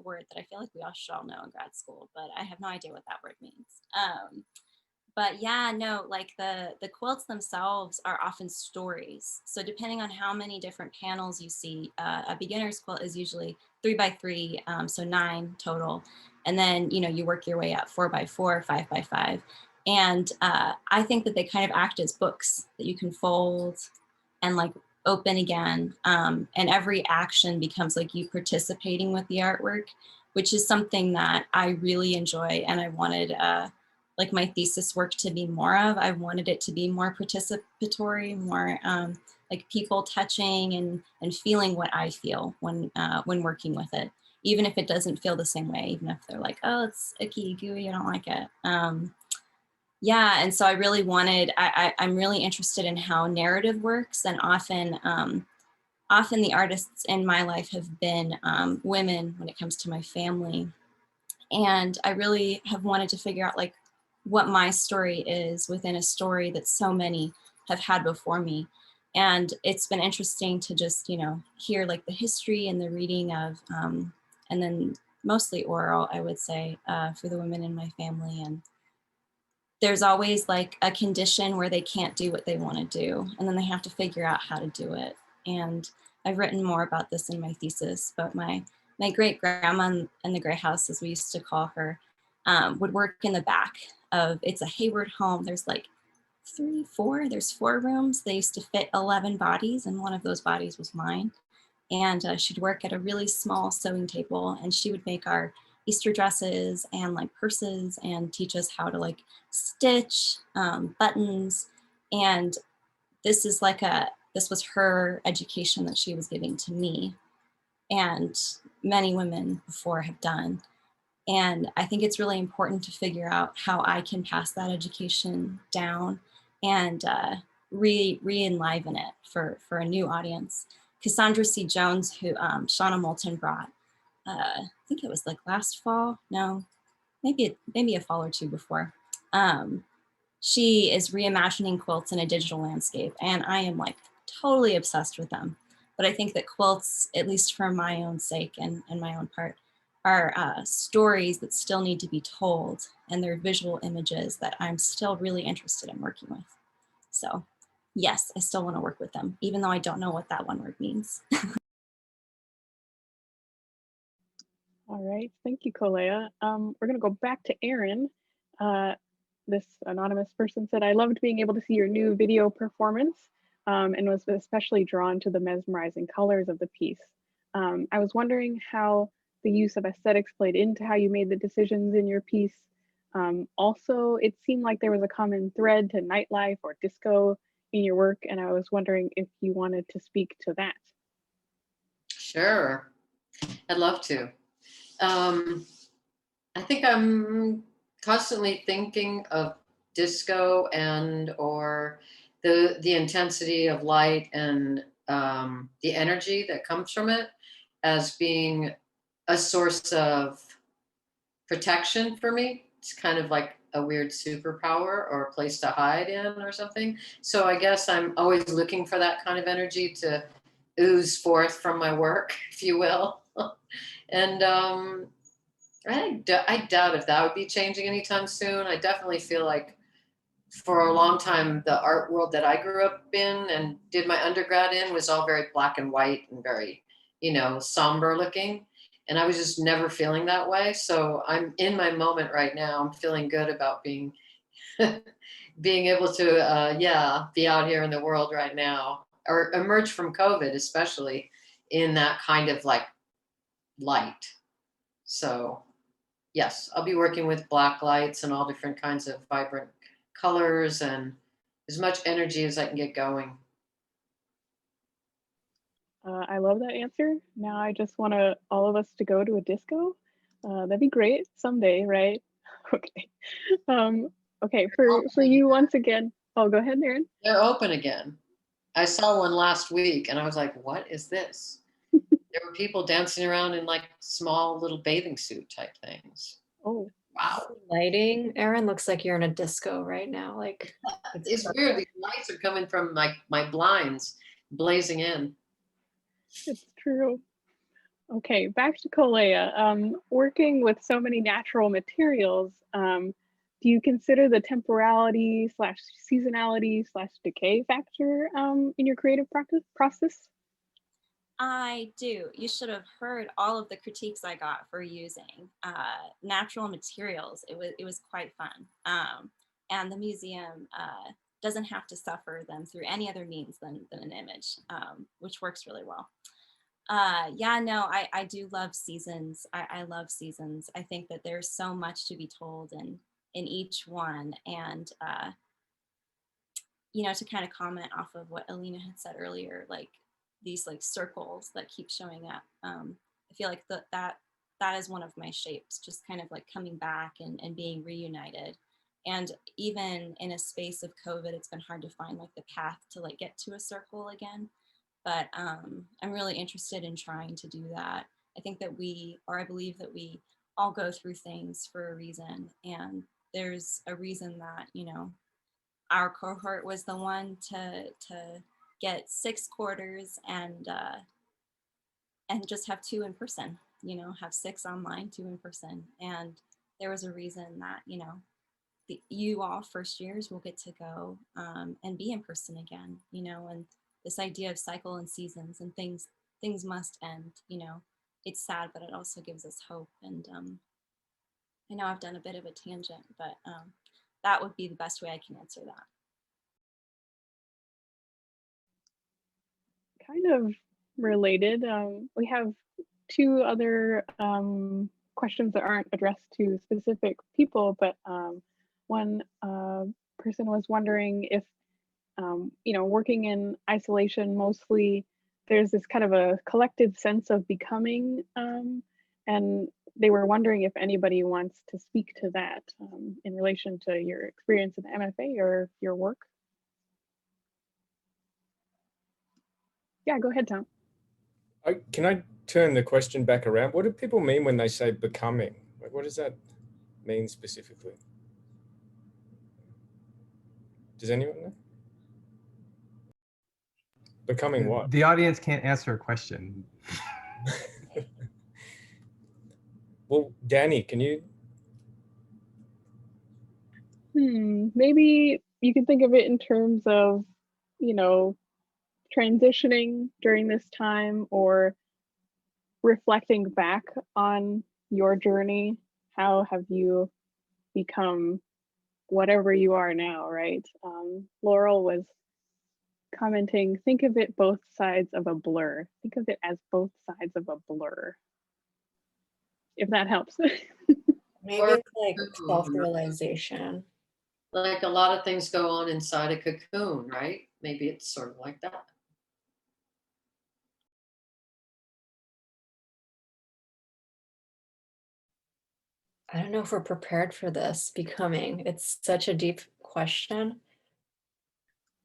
word that I feel like we all should all know in grad school, but I have no idea what that word means. But yeah, no, like the quilts themselves are often stories. So depending on how many different panels you see, a beginner's quilt is usually 3x3, so 9 total. And then, you work your way up 4x4, 5x5. And I think that they kind of act as books that you can fold and like open again. And every action becomes like you participating with the artwork, which is something that I really enjoy. And I wanted like my thesis work to be more of. I wanted it to be more participatory, more like people touching and feeling what I feel when working with it, even if it doesn't feel the same way, even if they're like, oh, it's icky, gooey, I don't like it. Yeah, and so I really wanted, I'm really interested in how narrative works, and often the artists in my life have been women when it comes to my family. And I really have wanted to figure out like what my story is within a story that so many have had before me. And it's been interesting to just, you know, hear like the history and the reading of, and then mostly oral, I would say, for the women in my family. And there's always like a condition where they can't do what they want to do, and then they have to figure out how to do it. And I've written more about this in my thesis, but my great grandma in the gray house, as we used to call her, would work in the back of, it's a Hayward home. There's like there's 4 rooms. They used to fit 11 bodies, and one of those bodies was mine. And she'd work at a really small sewing table, and she would make our Easter dresses and like purses and teach us how to like stitch buttons. And this was her education that she was giving to me, and many women before have done. And I think it's really important to figure out how I can pass that education down and re-enliven it for a new audience. Cassandra C Jones, who Shauna Moulton brought, I think it was like last fall, no, maybe a fall or two before. She is reimagining quilts in a digital landscape, and I am like totally obsessed with them. But I think that quilts, at least for my own sake and my own part, are stories that still need to be told, and they're visual images that I'm still really interested in working with. So yes, I still want to work with them, even though I don't know what that one word means. All right, thank you, Kolea. We're gonna go back to Erin. This anonymous person said, I loved being able to see your new video performance and was especially drawn to the mesmerizing colors of the piece. I was wondering how the use of aesthetics played into how you made the decisions in your piece. Also, it seemed like there was a common thread to nightlife or disco in your work, and I was wondering if you wanted to speak to that. Sure, I'd love to. I think I'm constantly thinking of disco and or the intensity of light and the energy that comes from it as being a source of protection for me. It's kind of like a weird superpower or a place to hide in or something. So I guess I'm always looking for that kind of energy to ooze forth from my work, if you will. And I doubt if that would be changing anytime soon. I definitely feel like for a long time, the art world that I grew up in and did my undergrad in was all very black and white and very, somber looking. And I was just never feeling that way. So I'm in my moment right now. I'm feeling good about being able to, be out here in the world right now, or emerge from COVID, especially in that kind of like light. So yes, I'll be working with black lights and all different kinds of vibrant colors and as much energy as I can get going. I love that answer. Now I just want all of us to go to a disco. That'd be great someday, right? Okay. Okay, for you once again. Oh, go ahead, Erin. They're open again. I saw one last week and I was like, what is this? There were people dancing around in like small little bathing suit type things. Oh, Wow. Lighting, Erin, looks like you're in a disco right now. Like It's weird. These lights are coming from like my blinds blazing in. it's true. Okay, back to Kolea. Working with so many natural materials, do you consider the temporality / seasonality / decay factor in your creative process? I do. You should have heard all of the critiques I got for using natural materials. It was quite fun. And the museum doesn't have to suffer them through any other means than an image, which works really well. I do love seasons. I love seasons. I think that there's so much to be told in each one. And, to kind of comment off of what Alina had said earlier, like these like circles that keep showing up. I feel like that is one of my shapes, just kind of like coming back and being reunited. And even in a space of COVID, it's been hard to find like the path to like get to a circle again. But I'm really interested in trying to do that. I think that I believe that we all go through things for a reason. And there's a reason that, you know, our cohort was the one to get 6 quarters and just have 2 in person, you know, have 6 online, 2 in person. And there was a reason that, you know, you all first years will get to go and be in person again, you know, and this idea of cycle and seasons and things must end, you know. It's sad, but it also gives us hope. And I know I've done a bit of a tangent, but that would be the best way I can answer that. Kind of related, we have 2 other questions that aren't addressed to specific people, but one person was wondering if, you know, working in isolation mostly, there's this kind of a collective sense of becoming, and they were wondering if anybody wants to speak to that in relation to your experience in the MFA or your work. Yeah, go ahead, Tom. Can I turn the question back around? What do people mean when they say becoming? Like, what does that mean specifically? Does anyone know? Becoming what? The audience can't answer a question. Well, Danny, can you? Maybe you can think of it in terms of, you know, transitioning during this time or reflecting back on your journey. How have you become whatever you are now, right? Laurel was commenting, think of it both sides of a blur. Think of it as both sides of a blur, if that helps. Maybe Or it's like self-realization. like a lot of things go on inside a cocoon, right? Maybe it's sort of like that. I don't know if we're prepared for this becoming. It's such a deep question.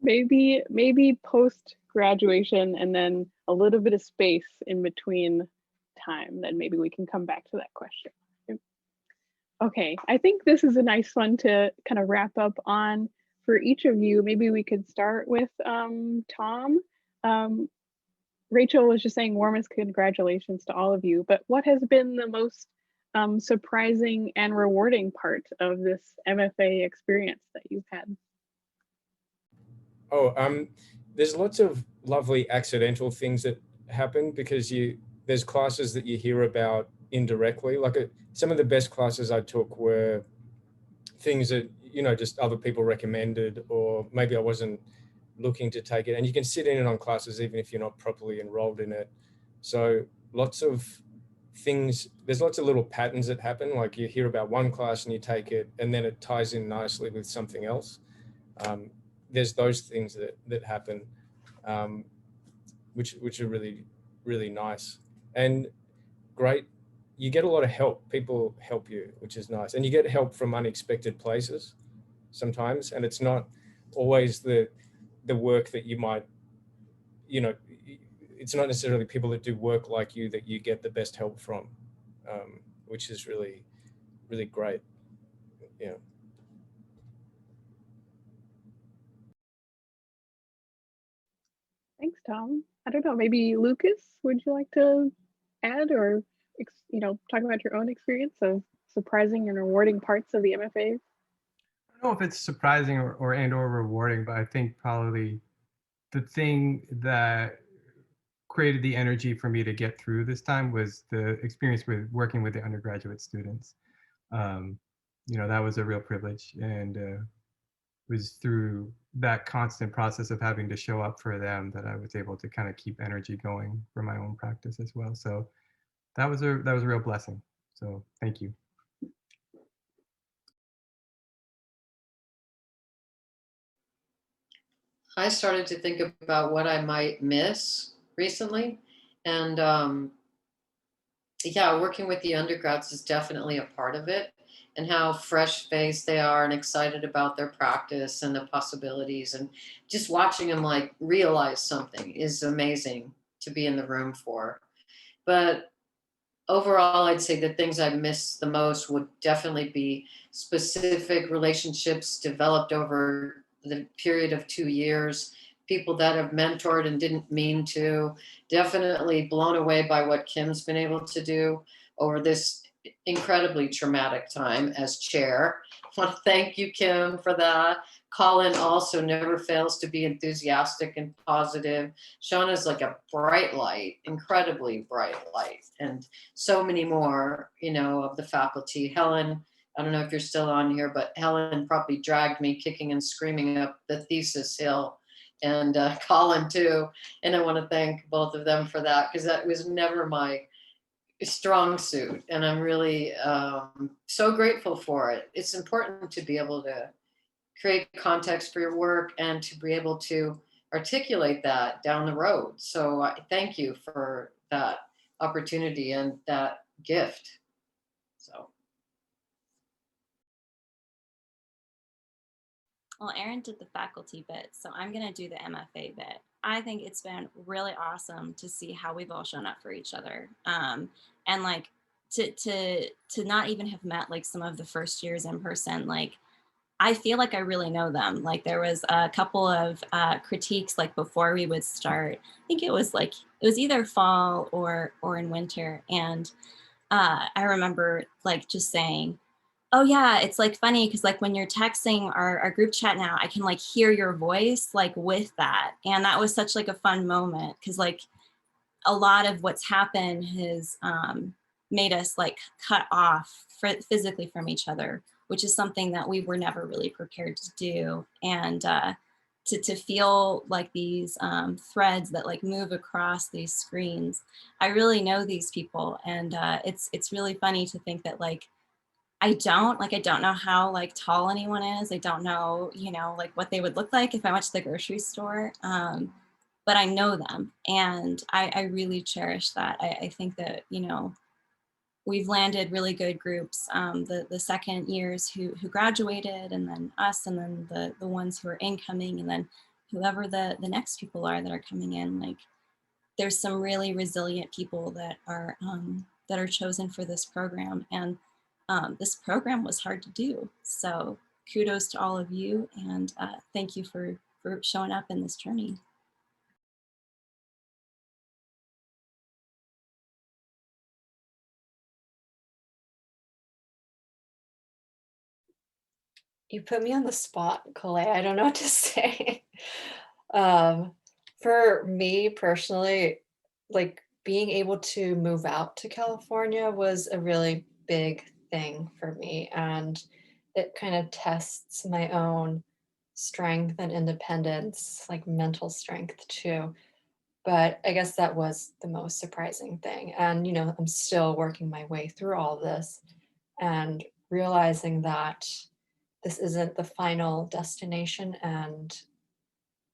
Maybe post graduation and then a little bit of space in between time, then maybe we can come back to that question. Okay, I think this is a nice one to kind of wrap up on for each of you. Maybe we could start with Tom. Rachel was just saying warmest congratulations to all of you, but what has been the most surprising and rewarding part of this MFA experience that you've had? Oh, there's lots of lovely accidental things that happen because there's classes that you hear about indirectly. Like some of the best classes I took were things that, you know, just other people recommended, or maybe I wasn't looking to take it. And you can sit in on classes even if you're not properly enrolled in it. So lots of things, there's lots of little patterns that happen. Like you hear about one class and you take it, and then it ties in nicely with something else. There's those things that happen, which are really, really nice and great. You get a lot of help. People help you, which is nice. And you get help from unexpected places sometimes. And it's not always the work that you might, you know, it's not necessarily people that do work like you that you get the best help from, which is really, really great. Yeah. Thanks, Tom. I don't know, maybe Lucas, would you like to add or, you know, talk about your own experience of surprising and rewarding parts of the MFA? I don't know if it's surprising or rewarding, but I think probably the thing that created the energy for me to get through this time was the experience with working with the undergraduate students. You know, that was a real privilege, and was through that constant process of having to show up for them that I was able to kind of keep energy going for my own practice as well. So that was a real blessing. So thank you. I started to think about what I might miss recently. And yeah, working with the undergrads is definitely a part of it. and how fresh-faced they are and excited about their practice and the possibilities. And just watching them like realize something is amazing to be in the room for. But overall, I'd say the things I miss the most would definitely be specific relationships developed over the period of 2 years, people that have mentored and didn't mean to. Definitely blown away by what Kim's been able to do over this incredibly traumatic time as chair. I want to thank you, Kim, for that. Colin also never fails to be enthusiastic and positive. Shauna's like a bright light, incredibly bright light, and so many more, you know, of the faculty. Helen, I don't know if you're still on here, but Helen probably dragged me kicking and screaming up the thesis hill, and Colin too. And I want to thank both of them for that, because that was never my strong suit. And I'm really so grateful for it. It's important to be able to create context for your work and to be able to articulate that down the road. So I thank you for that opportunity and that gift. So. Well, Erin did the faculty bit, so I'm going to do the MFA bit. I think it's been really awesome to see how we've all shown up for each other. And like to not even have met like some of the first years in person, like I feel like I really know them. Like there was a couple of critiques like before we would start. I think it was either fall or in winter. And I remember like just saying, oh yeah, it's like funny because like when you're texting our group chat now, I can like hear your voice like with that. And that was such like a fun moment because like a lot of what's happened has made us like cut off physically from each other, which is something that we were never really prepared to do. And to feel like these threads that like move across these screens. I really know these people, and it's really funny to think that like I don't know how like tall anyone is. I don't know, you know, like what they would look like if I went to the grocery store. But I know them, and I really cherish that. I think that, you know, we've landed really good groups, the second years who graduated, and then us, and then the ones who are incoming, and then whoever the next people are that are coming in. Like there's some really resilient people that are chosen for this program, and this program was hard to do. So kudos to all of you, and thank you for showing up in this journey. You put me on the spot, Colette. I don't know what to say. For me personally, like being able to move out to California was a really big thing for me. And it kind of tests my own strength and independence, like mental strength too. But I guess that was the most surprising thing. And, you know, I'm still working my way through all this and realizing that this isn't the final destination, and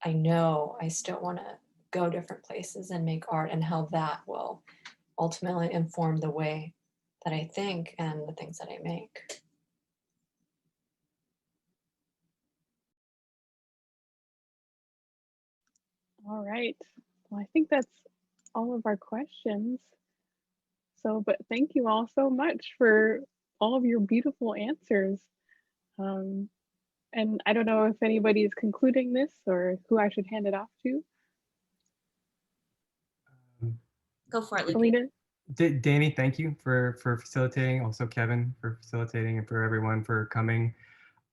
I know I still want to go different places and make art, and how that will ultimately inform the way that I think and the things that I make. All right. Well, I think that's all of our questions. So, but thank you all so much for all of your beautiful answers. And I don't know if anybody is concluding this or who I should hand it off to. Go for it, Luke. Alina? Danny, thank you for facilitating. Also Kevin for facilitating, and for everyone for coming.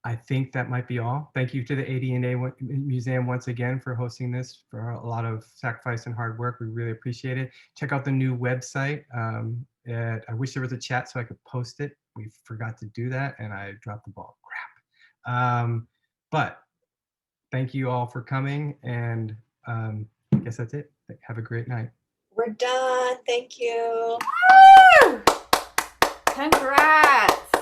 I think that might be all. Thank you to the AD&A Museum once again for hosting this, for a lot of sacrifice and hard work. We really appreciate it. Check out the new website. I wish there was a chat so I could post it. We forgot to do that and I dropped the ball. Crap. But thank you all for coming, and I guess that's it. Have a great night. We're done. Thank you. Congrats.